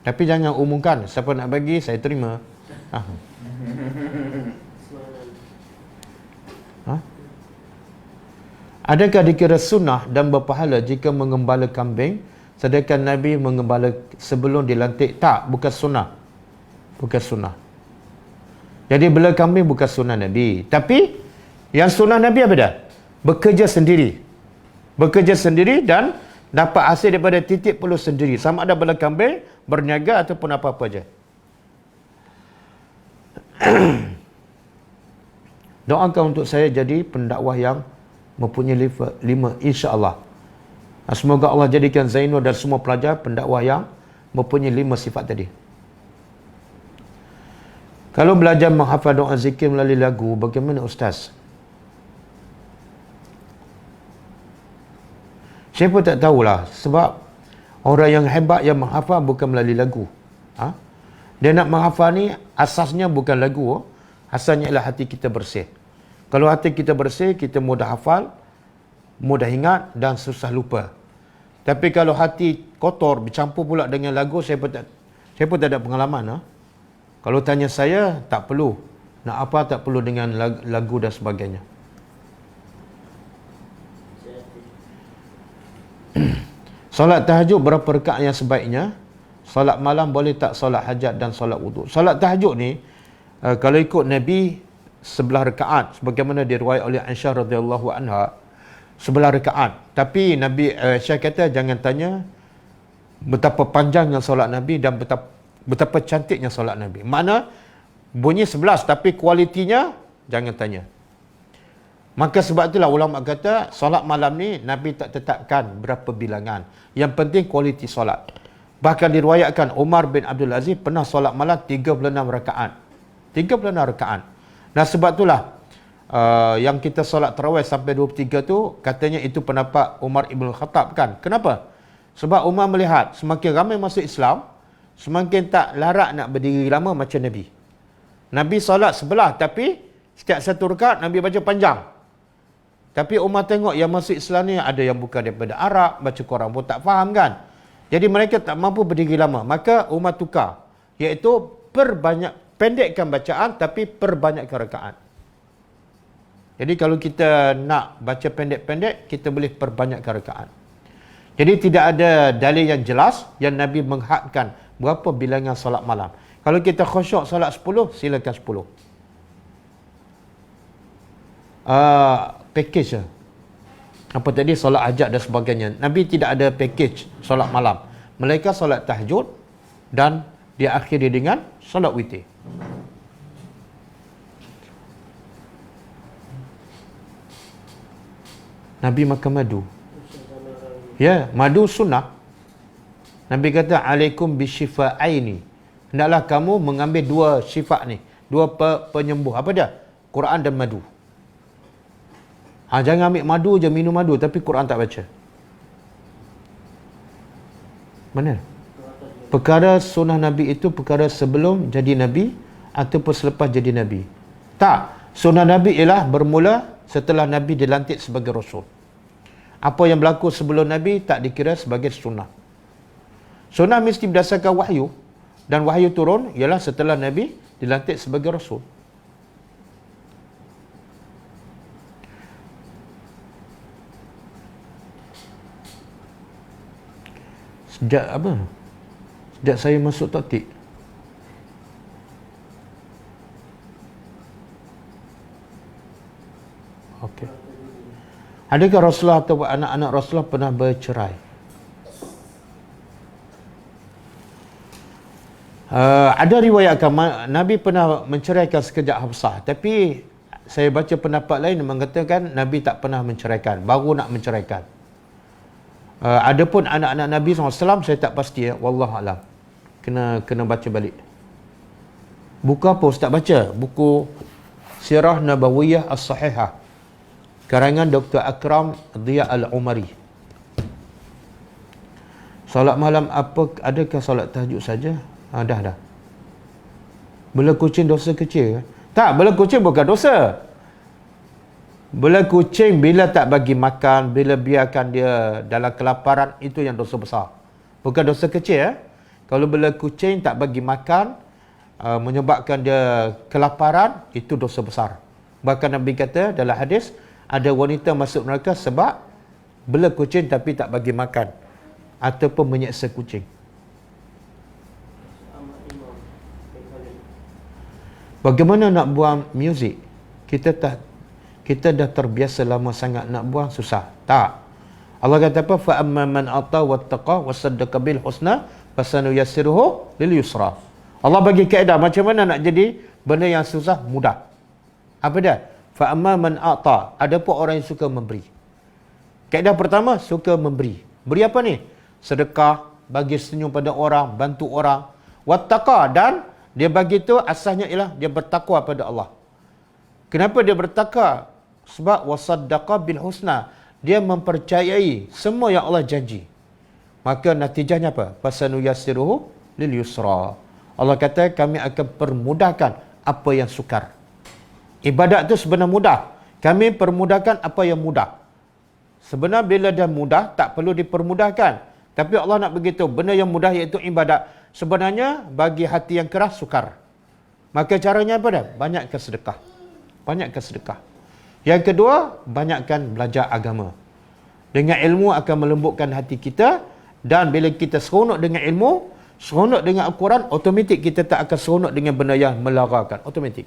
Tapi jangan umumkan, siapa nak bagi, saya terima. Adakah dikira sunnah dan berpahala jika mengembala kambing sedangkan Nabi mengembala sebelum dilantik? Tak, bukan sunnah. Bukan sunnah. Jadi bela kambing bukan sunnah Nabi. Tapi yang sunnah Nabi apa dah? Bekerja sendiri. Bekerja sendiri dan dapat hasil daripada titik perlu sendiri. Sama ada bela kambing, berniaga ataupun apa-apa je. Doakan untuk saya jadi pendakwah yang mempunyai 5 insya-Allah. Semoga Allah jadikan Zainul dan semua pelajar pendakwah yang mempunyai 5 sifat tadi. Kalau belajar menghafal doa zikir melalui lagu, bagaimana Ustaz? Saya pun tak tahulah, sebab orang yang hebat yang menghafal bukan melalui lagu. Dia nak menghafal ni asasnya bukan lagu, asalnya ialah hati kita bersih. Kalau hati kita bersih, kita mudah hafal, mudah ingat dan susah lupa. Tapi kalau hati kotor bercampur pula dengan lagu, saya pun tak ada pengalaman. Kalau tanya saya, tak perlu. Nak apa tak perlu dengan lagu dan sebagainya. Solat tahajud berapa rakaat yang sebaiknya? Solat malam boleh tak solat hajat dan solat wuduk? Solat tahajud ni, kalau ikut Nabi, 11 rakaat. Sebagaimana diriwayat oleh Aisyah radhiyallahu anha, 11 rakaat. Tapi Nabi Aisyah kata, jangan tanya betapa panjangnya solat Nabi dan betapa cantiknya solat Nabi. Makna, bunyi 11 tapi kualitinya, jangan tanya. Maka sebab itulah ulama kata, solat malam ni Nabi tak tetapkan berapa bilangan. Yang penting kualiti solat. Bahkan diriwayatkan Umar bin Abdul Aziz pernah solat malam 36 rakaat. 36 rakaat. Nah sebab itulah yang kita solat tarawih sampai 23 tu, katanya itu pendapat Umar Ibn Khattab kan. Kenapa? Sebab Umar melihat semakin ramai masuk Islam, semakin tak larat nak berdiri lama macam Nabi. Nabi solat sebelah, tapi setiap satu rakaat Nabi baca panjang. Tapi Umar tengok yang masuk Islam ni ada yang bukan daripada Arab, baca Quran pun tak faham kan. Jadi mereka tak mampu berdiri lama. Maka Umar tukar, iaitu pendekkan bacaan tapi perbanyakkan rakaat. Jadi kalau kita nak baca pendek-pendek, kita boleh perbanyakkan rakaat. Jadi tidak ada dalil yang jelas yang Nabi menghadkan berapa bilangan solat malam. Kalau kita khusyuk solat 10, silakan 10. Package je. Apa tadi, solat hajat dan sebagainya. Nabi tidak ada package solat malam. Mereka solat tahajud dan dia akhiri dengan solat witir. Nabi makan madu. Ya, madu sunnah. Nabi kata, alaikum bisyifa'aini. Hendaklah kamu mengambil 2 syifa ni, 2 penyembuh. Apa dia? Quran dan madu. Jangan ambil madu je, minum madu tapi Quran tak baca. Mana? Perkara sunnah Nabi itu perkara sebelum jadi Nabi ataupun selepas jadi Nabi. Tak. Sunnah Nabi ialah bermula setelah Nabi dilantik sebagai Rasul. Apa yang berlaku sebelum Nabi tak dikira sebagai sunnah. Sunnah mesti berdasarkan wahyu. Dan wahyu turun ialah setelah Nabi dilantik sebagai Rasul. Sejak saya masuk taktik. Okey. Adakah Rasulullah atau anak-anak Rasulullah pernah bercerai? Ada riwayatkan Nabi pernah menceraikan sekejap Hafsah, tapi saya baca pendapat lain yang mengatakan Nabi tak pernah menceraikan, baru nak menceraikan. Adapun anak-anak Nabi SAW saya tak pasti, wallahualam. Kena baca balik. Buku apa Ustaz baca? Buku Sirah Nabawiyah As-Sahihah, karangan Dr. Akram Dhiya Al-Umari. Solat malam apa? Adakah solat tahajud saja? Dah. Bela kucing dosa kecil? Tak, bela kucing bukan dosa. Bela kucing bila tak bagi makan, bila biarkan dia dalam kelaparan, itu yang dosa besar. Bukan dosa kecil. Kalau bela kucing tak bagi makan, menyebabkan dia kelaparan, itu dosa besar. Bahkan Nabi kata dalam hadis, ada wanita masuk neraka sebab bela kucing tapi tak bagi makan ataupun menyeksa kucing. Bagaimana nak buang muzik? Kita dah terbiasa lama sangat, nak buang susah. Tak. Allah kata apa? Fa amma man ata wattaqa wa saddaqa bil husna fasanuyassiruhu lil yusra. Allah bagi kaedah macam mana nak jadi benda yang susah mudah. Apa dia? Fa amma man ata, ada pun orang yang suka memberi. Kaedah pertama, suka memberi. Beri apa ni? Sedekah, bagi senyum pada orang, bantu orang. Wattaqa, dan dia bagi tu asasnya ialah dia bertakwa pada Allah. Kenapa dia bertakwa? Sebab wasaddaqa bil husna, dia mempercayai semua yang Allah janji. Maka natijahnya apa? Fasanu yassiruhu lil yusra. Allah kata kami akan permudahkan apa yang sukar. Ibadat tu sebenarnya mudah. Kami permudahkan apa yang mudah. Sebenarnya bila dah mudah, tak perlu dipermudahkan. Tapi Allah nak begitu. Benda yang mudah iaitu ibadat. Sebenarnya bagi hati yang keras sukar. Maka caranya apa dah? Banyakkan sedekah. Banyakkan sedekah. Yang kedua, banyakkan belajar agama. Dengan ilmu akan melembutkan hati kita. Dan bila kita seronok dengan ilmu, seronok dengan Al-Quran, automatik kita tak akan seronok dengan benda yang melarakan. Automatik.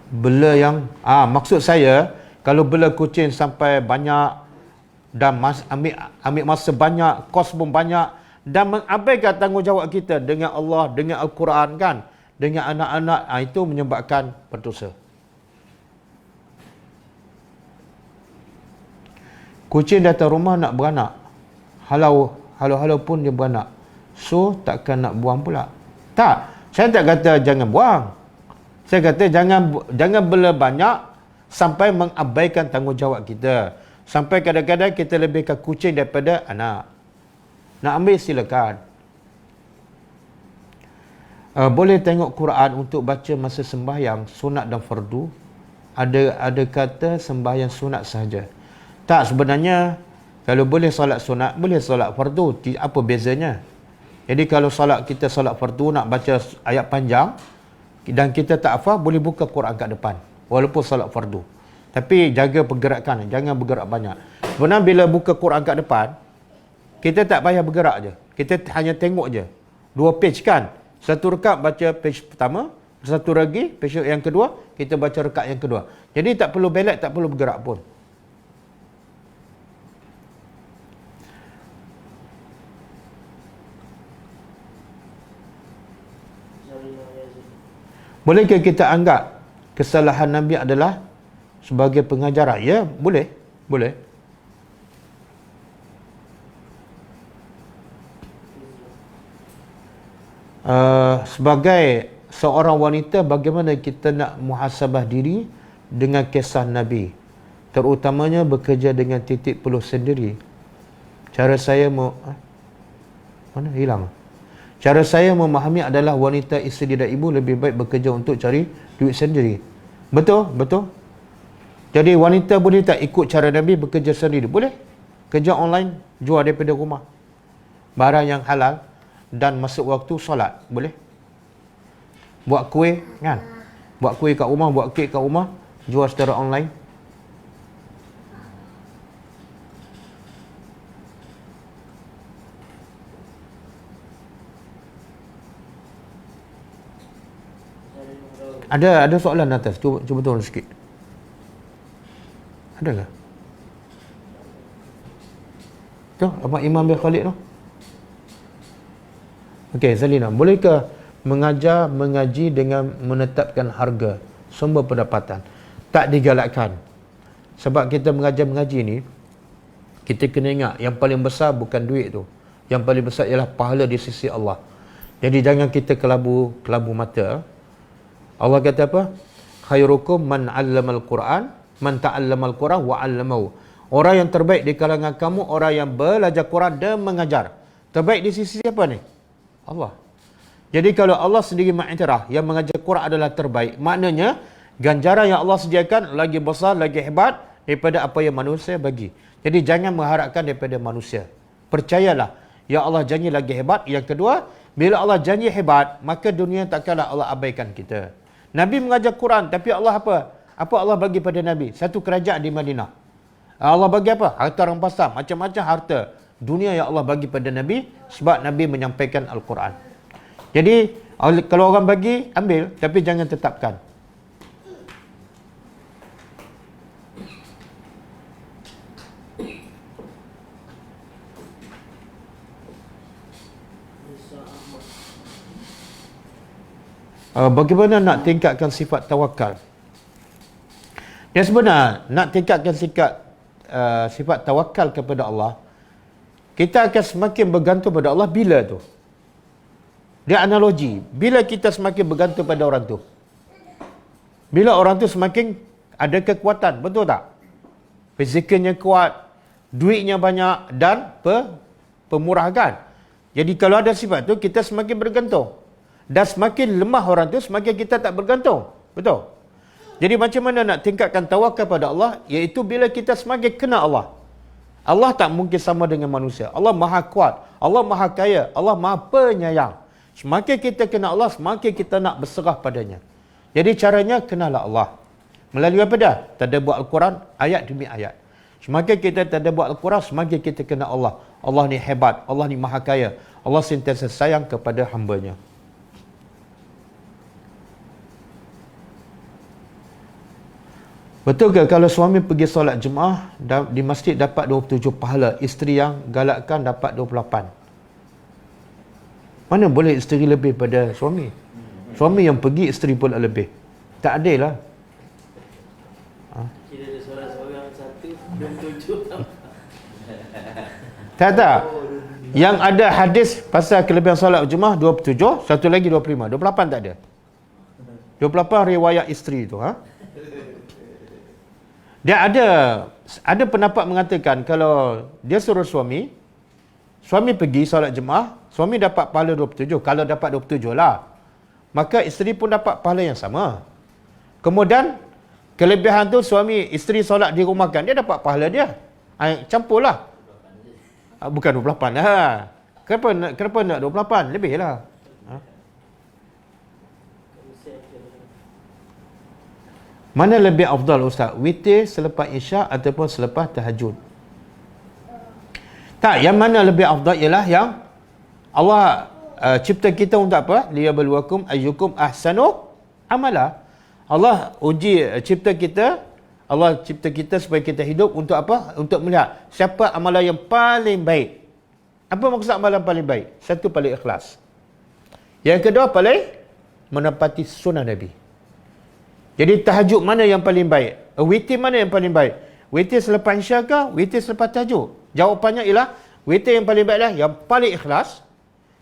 Bela yang maksud saya, kalau bela kucing sampai banyak dan ambil masa banyak, kos pun banyak, dan mengabaikan tanggungjawab kita dengan Allah, dengan Al-Quran kan, dengan anak-anak, itu menyebabkan berdosa. Kucing datang rumah nak beranak, halau pun dia beranak, so takkan nak buang pula. Tak, saya tak kata jangan buang. Saya kata jangan bela banyak sampai mengabaikan tanggungjawab kita. Sampai kadang-kadang kita lebihkan kucing daripada anak. Nak ambil silakan. Boleh tengok Quran untuk baca masa sembahyang sunat dan fardu. Ada kata sembahyang sunat sahaja. Tak, sebenarnya kalau boleh solat sunat, boleh solat fardu. Apa bezanya? Jadi kalau solat kita solat fardu nak baca ayat panjang dan kita tak hafal, boleh buka Quran kat depan walaupun solat fardu. Tapi jaga pergerakan, jangan bergerak banyak. Sebenarnya bila buka Quran kat depan, kita tak payah bergerak je. Kita hanya tengok je. 2 page kan. Satu rekat baca page pertama, satu lagi page yang kedua, kita baca rekat yang kedua. Jadi tak perlu belak, tak perlu bergerak pun. Bolehkah kita anggap kesalahan Nabi adalah sebagai pengajaran? Ya, boleh. Boleh. Sebagai seorang wanita, bagaimana kita nak muhasabah diri dengan kisah Nabi? Terutamanya bekerja dengan titik peluh sendiri. Cara saya mana hilang? Cara saya memahami adalah wanita, isteri dan ibu lebih baik bekerja untuk cari duit sendiri. Betul? Betul? Jadi wanita boleh tak ikut cara Nabi bekerja sendiri? Boleh. Kerja online, jual daripada rumah. Barang yang halal dan masuk waktu solat. Boleh. Buat kuih kan? Buat kuih kat rumah, buat kek kat rumah, jual secara online. Ada soalan atas. Cuba turun sikit. Ada ke? Tu, Abang Imam bin Khalid tu. Okey, Zalina, bolehkah mengaji dengan menetapkan harga sumber pendapatan? Tak digalakkan. Sebab kita mengaji ni, kita kena ingat yang paling besar bukan duit tu. Yang paling besar ialah pahala di sisi Allah. Jadi jangan kita kelabu mata. Allah kata apa? Khairukum man 'allamal Quran, man ta'allamal Quran wa 'allamahu. Orang yang terbaik di kalangan kamu, orang yang belajar Quran dan mengajar. Terbaik di sisi siapa ni? Allah. Jadi kalau Allah sendiri mengiktiraf yang mengajar Quran adalah terbaik, maknanya ganjaran yang Allah sediakan lagi besar, lagi hebat daripada apa yang manusia bagi. Jadi jangan mengharapkan daripada manusia. Percayalah, ya Allah janji lagi hebat. Yang kedua, bila Allah janji hebat, maka dunia takkanlah Allah abaikan kita. Nabi mengajar Quran, tapi Allah apa? Apa Allah bagi pada Nabi? Satu kerajaan di Madinah. Allah bagi apa? Harta rampasan, macam-macam harta dunia yang Allah bagi pada Nabi sebab Nabi menyampaikan Al-Quran. Jadi kalau orang bagi, ambil, tapi jangan tetapkan. Bagaimana nak tingkatkan sifat tawakal? Yang sebenar, nak tingkatkan sifat tawakal kepada Allah, kita akan semakin bergantung pada Allah bila tu? Dia analogi. Bila kita semakin bergantung pada orang tu? Bila orang tu semakin ada kekuatan, betul tak? Fizikalnya kuat, duitnya banyak dan pemurahan. Jadi kalau ada sifat tu, kita semakin bergantung. Dan semakin lemah orang tu, semakin kita tak bergantung. Betul? Jadi macam mana nak tingkatkan tawakal pada Allah? Iaitu bila kita semakin kenal Allah. Allah tak mungkin sama dengan manusia. Allah maha kuat, Allah maha kaya, Allah maha penyayang. Semakin kita kenal Allah, semakin kita nak berserah padanya. Jadi caranya kenallah Allah. Melalui apa dah? Tadabbur Al-Quran, ayat demi ayat. Semakin kita tadabbur Al-Quran, semakin kita kenal Allah. Allah ni hebat, Allah ni maha kaya. Allah sentiasa sayang kepada hamba-Nya. Betul ke kalau suami pergi solat Jumaat di masjid dapat 27 pahala, isteri yang galakkan dapat 28? Mana boleh isteri lebih pada suami? Suami yang pergi, isteri pula lebih. Tak adil lah. Kira ada solat seorang satu, 27. Tak. Yang ada hadis pasal kelebihan solat Jumaat 27, satu lagi 25. 28 tak ada. 28 riwayat isteri tu. Dia ada pendapat mengatakan kalau dia suruh suami pergi solat Jumaat, suami dapat pahala 27. Kalau dapat 27 lah, maka isteri pun dapat pahala yang sama. Kemudian kelebihan tu isteri solat di rumah kan, dia dapat pahala dia. Campurlah. Bukan 28 lah. Kenapa nak 28? Lebih lah. Mana lebih afdal Ustaz? Witir selepas Isyak ataupun selepas tahajud? Tak, yang mana lebih afdal ialah yang Allah cipta kita untuk apa? Liyabluwakum ayyukum ahsanu amala. Allah cipta kita supaya kita hidup untuk apa? Untuk melihat siapa amalan yang paling baik. Apa maksud amalan paling baik? Satu, paling ikhlas. Yang kedua, paling menepati sunnah Nabi. Jadi tahajud mana yang paling baik? Witir mana yang paling baik? Witir selepas Isyak ke? Witir selepas tahajud? Jawapannya ialah witir yang paling baiklah yang paling ikhlas.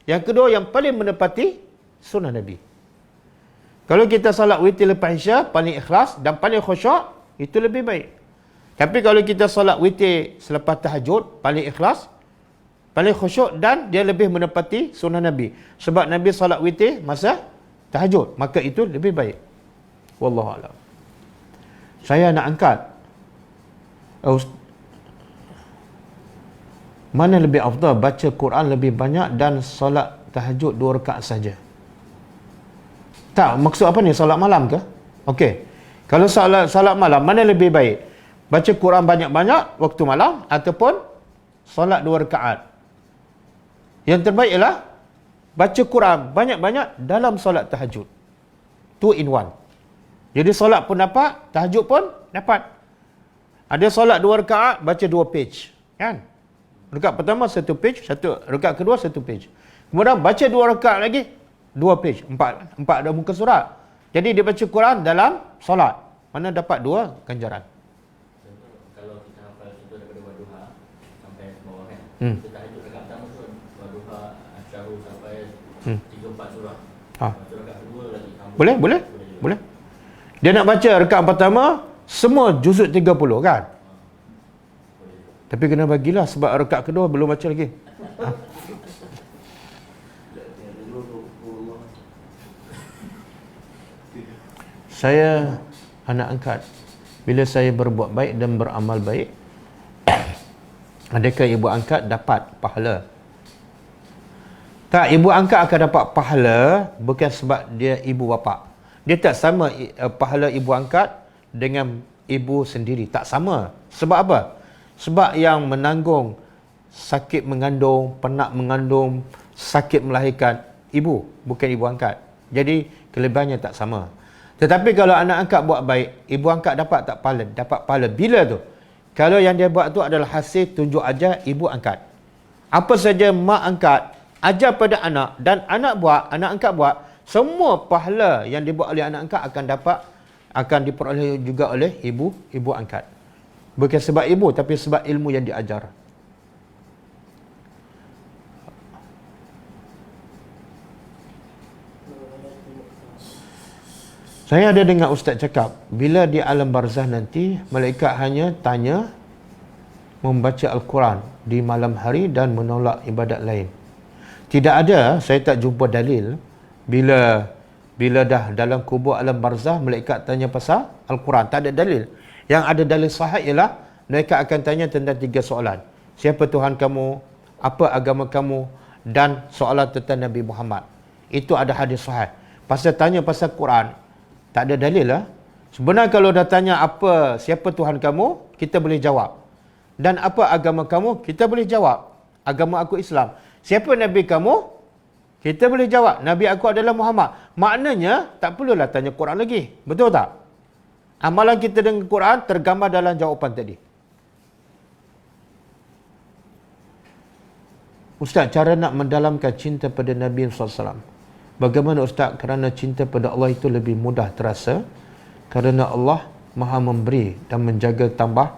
Yang kedua, yang paling menepati sunnah Nabi. Kalau kita salat witir lepas Isyak, paling ikhlas dan paling khusyuk, itu lebih baik. Tapi kalau kita salat witir selepas tahajud, paling ikhlas, paling khusyuk dan dia lebih menepati sunnah Nabi. Sebab Nabi salat witir masa tahajud, maka itu lebih baik. Wallahu a'lam. Saya nak angkat mana lebih afdal, baca Quran lebih banyak dan solat tahajud 2 rakaat saja? Tak, maksud apa ni? Solat malam ke? Okey. Kalau solat malam, mana lebih baik? Baca Quran banyak-banyak waktu malam ataupun solat 2 rakaat? Yang terbaik ialah baca Quran banyak-banyak dalam solat tahajud. 2 in 1. Jadi solat pun dapat, tahajud pun dapat. Ada solat 2 rakaat, baca 2 page. Kan? Rakaat pertama 1 page, rakaat kedua 1 page. Kemudian baca 2 rakaat lagi, 2 page. 4 ada muka surat. Jadi dia baca Quran dalam solat. Mana dapat 2 ganjaran. Kalau kita hafal itu daripada Wadduha sampai bawah kan. Kita tahajud rakaat pertama tu Wadduha, Asy-Syahru sampai 3-4 surah. Baca rakaat kedua lagi. Boleh. Dia nak baca rakaat pertama semua juzuk 30 kan? Tapi kena bagilah sebab rakaat kedua belum baca lagi. Saya anak angkat, bila saya berbuat baik dan beramal baik, adakah ibu angkat dapat pahala? Tak, ibu angkat akan dapat pahala bukan sebab dia ibu bapa. Dia tak sama pahala ibu angkat dengan ibu sendiri. Tak sama. Sebab apa? Sebab yang menanggung sakit mengandung, penak mengandung, sakit melahirkan, ibu, bukan ibu angkat. Jadi kelebihannya tak sama. Tetapi kalau anak angkat buat baik, ibu angkat dapat tak pahala? Dapat pahala. Bila tu? Kalau yang dia buat tu adalah hasil tunjuk ajar ibu angkat. Apa saja mak angkat ajar pada anak dan anak angkat buat, Semua pahala yang dibuat oleh anak angkat akan diperoleh juga oleh ibu angkat. Bukan sebab ibu, tapi sebab ilmu yang diajar. Saya ada dengar ustaz cakap, bila di alam barzah nanti, malaikat hanya tanya membaca Al-Quran di malam hari dan menolak ibadat lain. Tidak ada, saya tak jumpa dalil bila dah dalam kubur alam barzah, malaikat tanya pasal Al-Quran. Tak ada dalil. Yang ada dalil sahih ialah malaikat akan tanya tentang 3 soalan. Siapa Tuhan kamu? Apa agama kamu? Dan soalan tentang Nabi Muhammad. Itu ada hadis sahih. Pasal tanya pasal Quran, tak ada dalil lah. Sebenarnya kalau dah tanya siapa Tuhan kamu, kita boleh jawab. Dan apa agama kamu, kita boleh jawab. Agama aku Islam. Siapa Nabi kamu? Kita boleh jawab. Nabi aku adalah Muhammad. Maknanya, tak perlulah tanya Quran lagi. Betul tak? Amalan kita dengan Quran tergambar dalam jawapan tadi. Ustaz, cara nak mendalamkan cinta pada Nabi SAW. Bagaimana Ustaz? Kerana cinta pada Allah itu lebih mudah terasa. Kerana Allah Maha memberi dan menjaga, tambah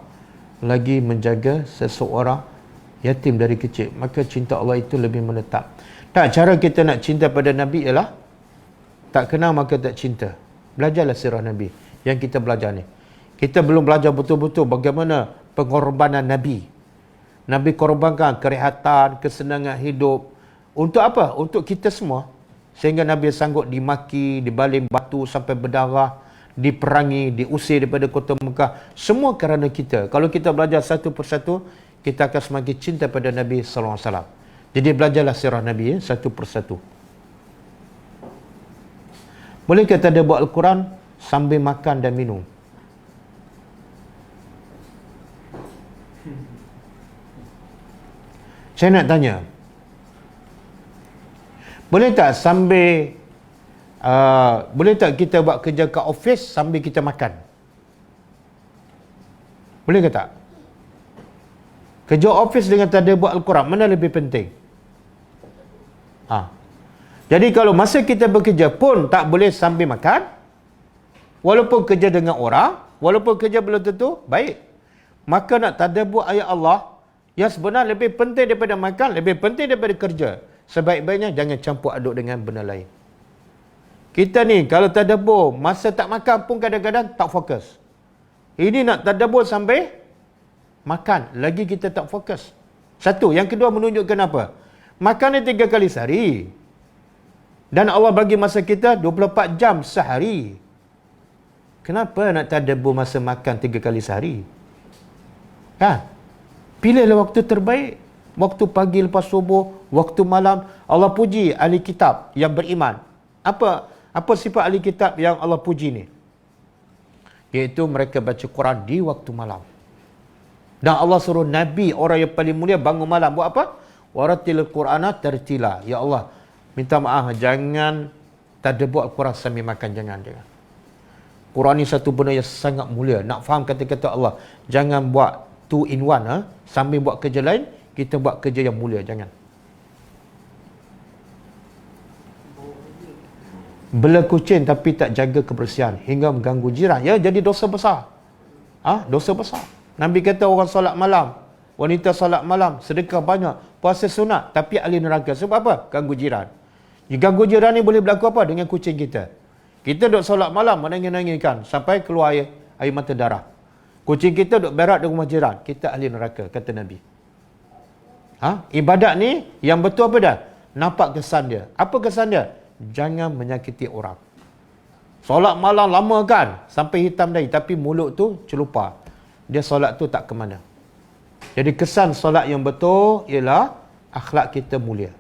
lagi menjaga seseorang yatim dari kecil. Maka cinta Allah itu lebih menetap. Tak, cara kita nak cinta pada Nabi ialah tak kenal maka tak cinta. Belajarlah sirah Nabi yang kita belajar ni. Kita belum belajar betul-betul bagaimana pengorbanan Nabi. Nabi korbankan kerehatan, kesenangan hidup. Untuk apa? Untuk kita semua. Sehingga Nabi sanggup dimaki, dibaling batu sampai berdarah, diperangi, diusir daripada kota Mekah. Semua kerana kita. Kalau kita belajar satu persatu, kita akan semakin cinta pada Nabi SAW. Jadi belajarlah sirah Nabi satu persatu. Boleh kita ada buat Al-Quran sambil makan dan minum? Saya nak tanya, boleh tak boleh tak kita buat kerja kat office sambil kita makan? Boleh ke tak? Kerja office dengan tak ada buat Al-Quran, mana lebih penting? Jadi kalau masa kita bekerja pun tak boleh sambil makan, walaupun kerja dengan orang, walaupun kerja belum tentu baik. Maka nak tadabbur ayat Allah yang sebenarnya lebih penting daripada makan, lebih penting daripada kerja. Sebaik-baiknya jangan campur aduk dengan benda lain. Kita ni kalau tadabbur masa tak makan pun kadang-kadang tak fokus. Ini nak tadabbur sampai makan, lagi kita tak fokus. Satu. Yang kedua menunjukkan apa? Makan ni 3 kali sehari. Dan Allah bagi masa kita 24 jam sehari. Kenapa nak tadabbur masa makan 3 kali sehari? Pilihlah waktu terbaik. Waktu pagi lepas subuh, waktu malam. Allah puji ahli kitab yang beriman. Apa sifat ahli kitab yang Allah puji ni? Iaitu mereka baca Quran di waktu malam. Dan Allah suruh Nabi, orang yang paling mulia, bangun malam. Buat apa? Waratilil Qur'ana tartila. Ya Allah, minta maaf, jangan tadabbur Al-Quran sambil makan. Jangan. Quran ni satu benda yang sangat mulia. Nak faham kata-kata Allah. Jangan buat 2 in 1. Sambil buat kerja lain, kita buat kerja yang mulia. Jangan. Bela kucing tapi tak jaga kebersihan hingga mengganggu jiran, ya jadi dosa besar. Dosa besar. Nabi kata orang solat malam, wanita solat malam, sedekah banyak, puasa sunat, tapi ahli neraka. Sebab apa? Ganggu jiran. Ganggu jiran ni boleh berlaku apa? Dengan kucing kita. Kita duk solat malam, menangis-nangiskan sampai keluar air mata darah. Kucing kita duk berak di rumah jiran, kita ahli neraka, kata Nabi. Ibadat ni yang betul apa dah? Nampak kesan dia. Apa kesan dia? Jangan menyakiti orang. Solat malam lama kan, sampai hitam dahi, tapi mulut tu celupar. Dia solat tu tak ke mana. Jadi kesan solat yang betul ialah akhlak kita mulia.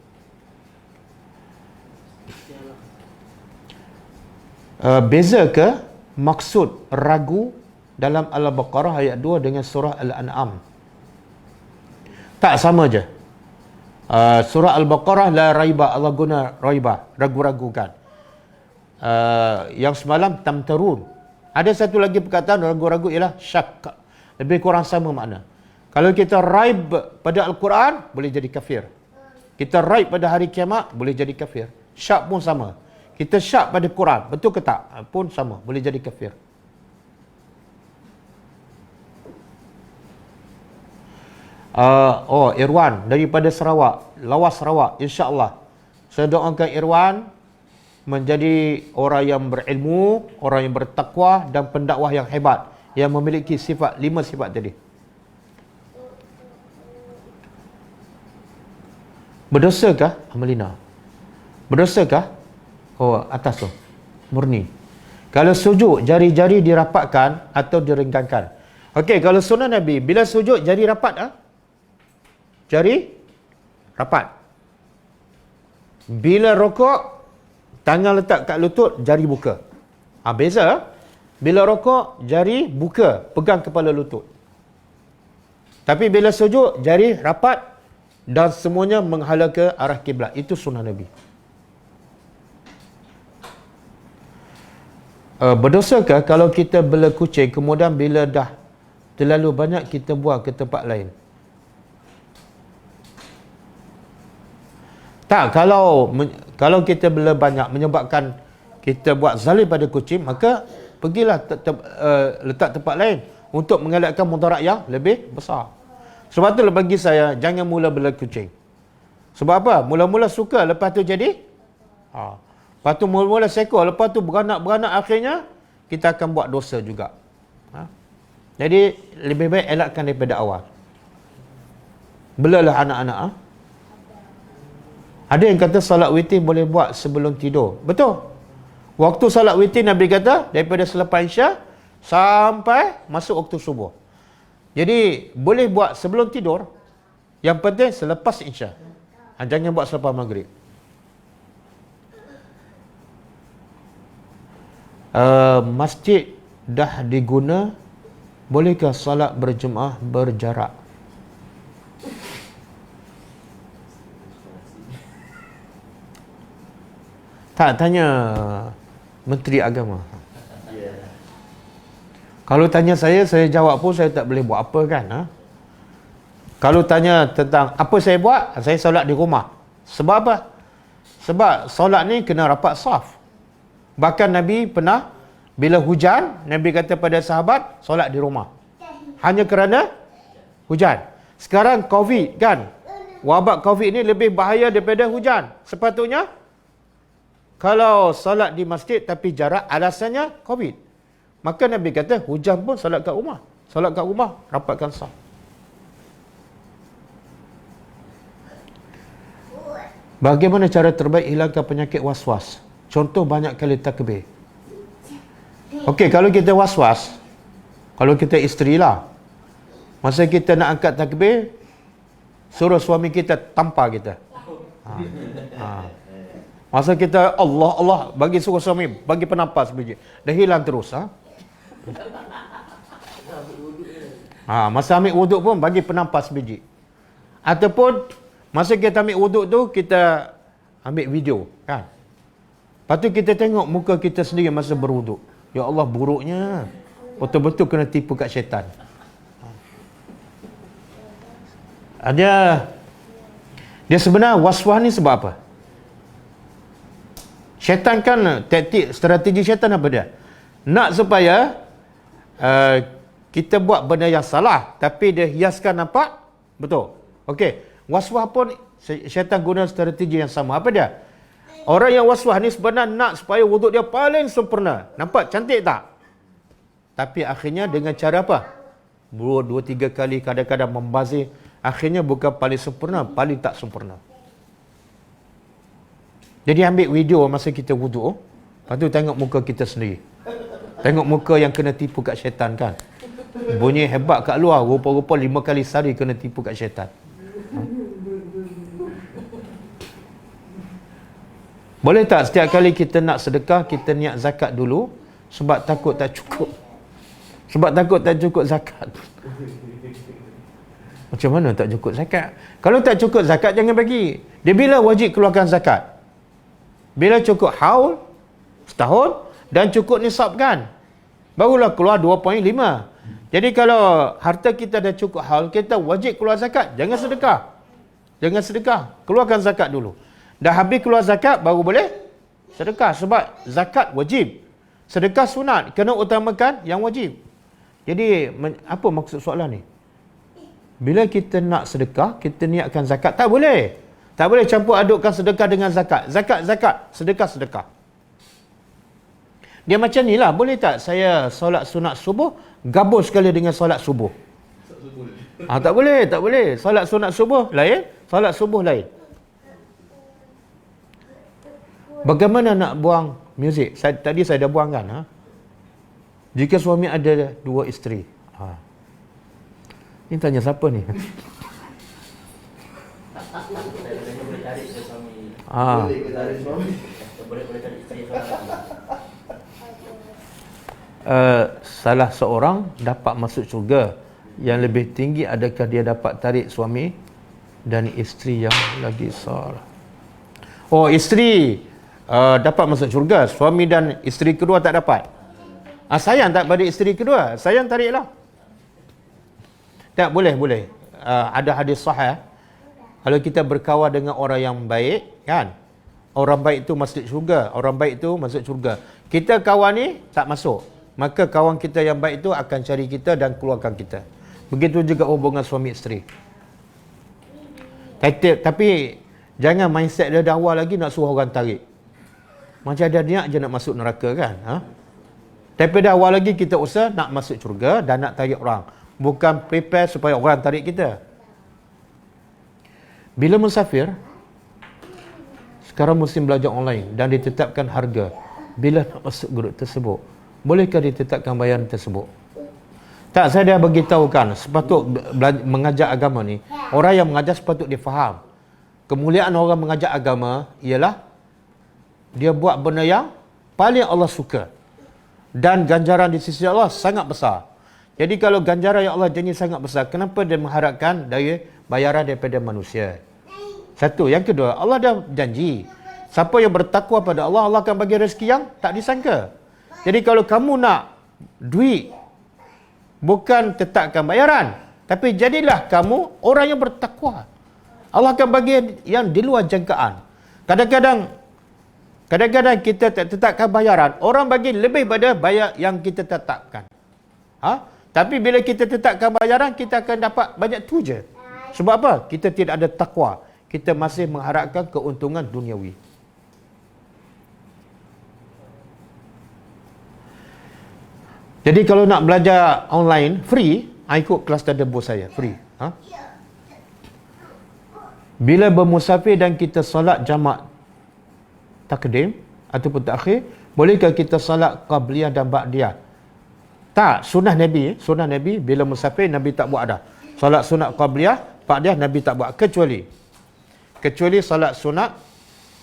Beza ke maksud ragu dalam Al-Baqarah ayat 2 dengan surah Al-An'am? Tak, sama je. Surah Al-Baqarah la raiba, Allah guna raiba, ragu-ragukan. Yang semalam tamtarun. Ada satu lagi perkataan ragu-ragu ialah syak. Lebih kurang sama makna. Kalau kita raib pada Al-Quran, boleh jadi kafir. Kita raib pada hari kiamat, boleh jadi kafir. Syak pun sama. kita syak pada Quran, betul ke tak? Pun sama, boleh jadi kafir. Irwan daripada Sarawak, Lawas Sarawak, insya-Allah. Saya doakan Irwan menjadi orang yang berilmu, orang yang bertakwa dan pendakwah yang hebat yang memiliki sifat 5 sifat tadi. Berdosakah Amelina? Berdosakah? Oh, atas tu. Murni. Kalau sujud, jari-jari dirapatkan atau direnggangkan. Okey, kalau sunnah Nabi, bila sujud jari rapat, jari rapat. Bila rokok, tangan letak kat lutut, jari buka. Beza. Bila rokok, jari buka, pegang kepala lutut. Tapi bila sujud, jari rapat dan semuanya menghala ke arah kiblat. Itu sunnah Nabi. Berdosakah kalau kita bela kucing, kemudian bila dah terlalu banyak kita buang ke tempat lain? Tak, kalau kita bela banyak menyebabkan kita buat zalim pada kucing, maka pergilah letak tempat lain untuk mengelakkan mudarat yang lebih besar. Sebab tu bagi saya, jangan mula bela kucing. Sebab apa? Mula-mula suka, lepas tu jadi lepas tu mula-mula sekor, lepas tu beranak-beranak, akhirnya kita akan buat dosa juga. Jadi lebih baik elakkan daripada awal. Belalah anak-anak. Ada yang kata salat witir boleh buat sebelum tidur. Betul. Waktu salat witir Nabi kata daripada selepas Isya sampai masuk waktu subuh. Jadi boleh buat sebelum tidur. Yang penting selepas Isya. Jangan buat selepas maghrib. Masjid dah diguna, bolehkah salat berjemaah berjarak? Tak, tanya Menteri Agama. Kalau tanya saya jawab pun saya tak boleh buat apa kan. Kalau tanya tentang apa saya buat, saya solat di rumah. Sebab apa? Sebab solat ni kena rapat saf. Bahkan Nabi pernah bila hujan, Nabi kata pada sahabat, solat di rumah. Hanya kerana hujan. Sekarang COVID kan, wabak COVID ni lebih bahaya daripada hujan. Sepatutnya kalau solat di masjid tapi jarak, alasannya COVID. Maka Nabi kata, hujan pun solat kat rumah. Solat kat rumah, rapatkan saf. Bagaimana cara terbaik hilangkan penyakit was-was? Contoh banyak kali takbir. Okey, kalau kita was-was, kalau kita isteri lah, masa kita nak angkat takbir, suruh suami kita tampar kita. Masa kita Allah Allah bagi suruh suami bagi penampas biji, dah hilang terus. Masa ambil wuduk pun bagi penampas biji. Ataupun masa kita ambil wuduk tu kita ambil video kan. Lepas tu kita tengok muka kita sendiri masa berwuduk. Ya Allah, buruknya. Betul-betul kena tipu kat syaitan. Dia sebenarnya was-was ni sebab apa? Syaitan kan, strategi syaitan apa dia? Nak supaya kita buat benda yang salah, tapi dia hiaskan nampak betul. Okey, was-was pun syaitan guna strategi yang sama. Apa dia? Orang yang was-was ni sebenarnya nak supaya wuduk dia paling sempurna. Nampak cantik tak? Tapi akhirnya dengan cara apa? 2-3 kali kadang-kadang membazir. Akhirnya bukan paling sempurna, paling tak sempurna. Jadi ambil video masa kita wuduk, lepas tu tengok muka kita sendiri. Tengok muka yang kena tipu kat syaitan kan. Bunyi hebat kat luar, rupa-rupa 5 kali sehari kena tipu kat syaitan. Boleh tak setiap kali kita nak sedekah, kita niat zakat dulu, sebab takut tak cukup. Sebab takut tak cukup zakat. Macam mana tak cukup zakat? Kalau tak cukup zakat, jangan bagi. Dia bila wajib keluarkan zakat? Bila cukup haul, setahun, dan cukup nisab kan? Barulah keluar 2.5. Jadi kalau harta kita dah cukup haul, kita wajib keluar zakat. Jangan sedekah. Jangan sedekah. Keluarkan zakat dulu. Dah habis keluar zakat, baru boleh Sedekah sebab zakat wajib. Sedekah sunat, kena utamakan yang wajib. Jadi apa maksud soalan ni? Bila kita nak sedekah, kita niatkan zakat. Tak boleh. Tak boleh campur adukkan sedekah dengan zakat. Zakat, sedekah. Dia macam ni lah. Boleh tak saya solat sunat subuh, gabung sekali dengan solat subuh? Tak boleh. Solat sunat subuh lain, solat subuh lain. Bagaimana nak buang muzik? Tadi saya dah buang kan? Jika suami ada 2 isteri. Ni tanya siapa ni? Boleh tarik ke suami? Boleh ke tarik suami? Boleh tarik isteri seorang. Salah seorang dapat masuk syurga. Yang lebih tinggi, adakah dia dapat tarik suami dan isteri yang lagi salah? Oh, isteri dapat masuk syurga. Suami dan isteri kedua tak dapat. Sayang tak pada isteri kedua? Sayang tariklah. Tak boleh. Ada hadis sahih. Kalau kita berkawan dengan orang yang baik, kan? Orang baik itu masuk syurga. Orang baik itu masuk syurga. Kita kawan ni tak masuk. Maka kawan kita yang baik itu akan cari kita dan keluarkan kita. Begitu juga hubungan suami isteri. Tapi jangan mindset dia dah awal lagi nak suruh orang tarik. Macam ada niat je nak masuk neraka kan? Tapi dah awal lagi kita usaha nak masuk syurga dan nak tarik orang. Bukan prepare supaya orang tarik kita. Bila musafir, sekarang musim belajar online dan ditetapkan harga. Bila nak masuk grup tersebut, bolehkah ditetapkan bayaran tersebut? Tak, saya dah beritahukan, sepatut mengajar agama ni, orang yang mengajar sepatut dia faham. Kemuliaan orang mengajar agama ialah dia buat benda yang paling Allah suka. Dan ganjaran di sisi Allah sangat besar. Jadi kalau ganjaran yang Allah janji sangat besar, kenapa dia mengharapkan bayaran daripada manusia? Satu. Yang kedua, Allah dah janji, siapa yang bertakwa pada Allah, Allah akan bagi rezeki yang tak disangka. Jadi kalau kamu nak duit, bukan tetapkan bayaran, tapi jadilah kamu orang yang bertakwa. Allah akan bagi yang di luar jangkaan. Kadang-kadang kita tak tetapkan bayaran, orang bagi lebih pada bayar yang kita tetapkan. Tapi bila kita tetapkan bayaran, kita akan dapat banyak tu je. Sebab apa? Kita tidak ada takwa. Kita masih mengharapkan keuntungan duniawi. Jadi kalau nak belajar online, free, ikut kelas tadabbur saya, free. Bila bermusafir dan kita solat jamak takdim ataupun takhir, bolehkah kita solat qabliyah dan ba'diyah? Tak, sunnah Nabi bila musafir Nabi tak buat dah. Solat sunat qabliyah, ba'diyah Nabi tak buat kecuali solat sunat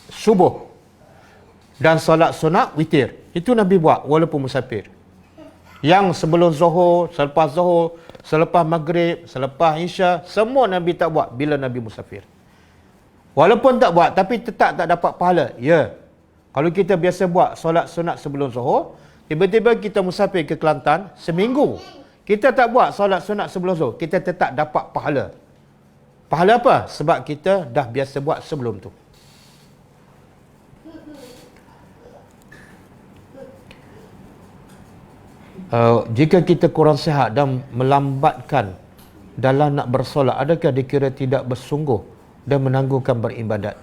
subuh dan solat sunat witir. Itu Nabi buat walaupun musafir. Yang sebelum zuhur, selepas maghrib, selepas isya, semua Nabi tak buat bila Nabi musafir. Walaupun tak buat, tapi tetap tak dapat pahala. Ya. Kalau kita biasa buat solat sunat sebelum zuhur, tiba-tiba kita musafir ke Kelantan, seminggu kita tak buat solat sunat sebelum zuhur, kita tetap dapat pahala. Pahala apa? Sebab kita dah biasa buat sebelum tu. Jika kita kurang sihat dan melambatkan dalam nak bersolat, adakah dikira tidak bersungguh dan menanggungkan beribadat?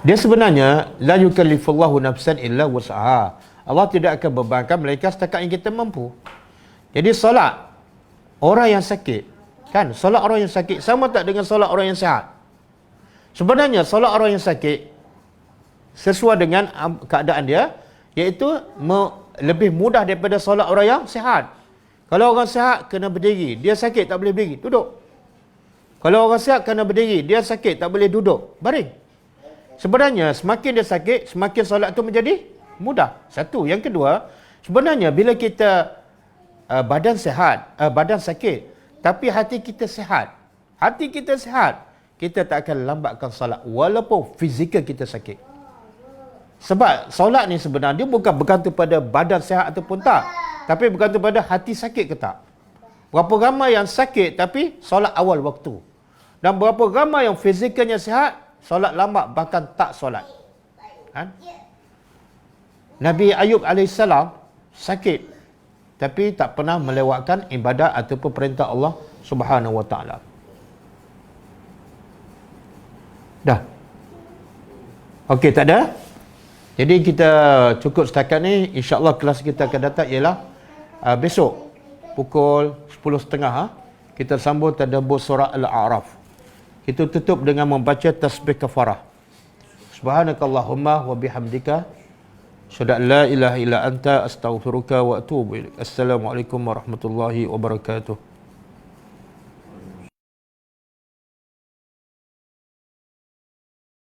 Dia sebenarnya la yukallifullahu nafsan illa wus'aha. Allah tidak akan bebankan melainkan setakat yang kita mampu. Jadi solat orang yang sakit, kan? Solat orang yang sakit sama tak dengan solat orang yang sihat? Sebenarnya solat orang yang sakit sesuai dengan keadaan dia, iaitu lebih mudah daripada solat orang yang sihat. Kalau orang sihat kena berdiri, dia sakit tak boleh berdiri, duduk. Kalau orang sihat kena berdiri, dia sakit tak boleh duduk, baring. Sebenarnya semakin dia sakit, semakin solat tu menjadi mudah. Satu. Yang kedua, sebenarnya bila kita badan sihat, badan sakit, tapi hati kita sihat, kita tak akan lambatkan solat walaupun fizikal kita sakit. Sebab solat ni sebenarnya bukan bergantung pada badan sihat ataupun tak, tapi bergantung pada hati sakit ke tak. Berapa ramai yang sakit tapi solat awal waktu, dan berapa ramai yang fizikalnya sihat solat lambat, bahkan tak solat. Ha? Nabi Ayub AS sakit, tapi tak pernah melewatkan ibadat ataupun perintah Allah Subhanahu Wa Taala. Dah. Okey, tak ada? Jadi kita cukup setakat ni. InsyaAllah kelas kita akan datang ialah besok pukul 10.30 kita sambung tadabbur surah Al-A'raf. Kita tutup dengan membaca tasbih kafarah. Subhanakallahumma wa bihamdika asyhadu an la ilaha illa anta astaghfiruka wa atubu ilaik. Assalamualaikum warahmatullahi wabarakatuh.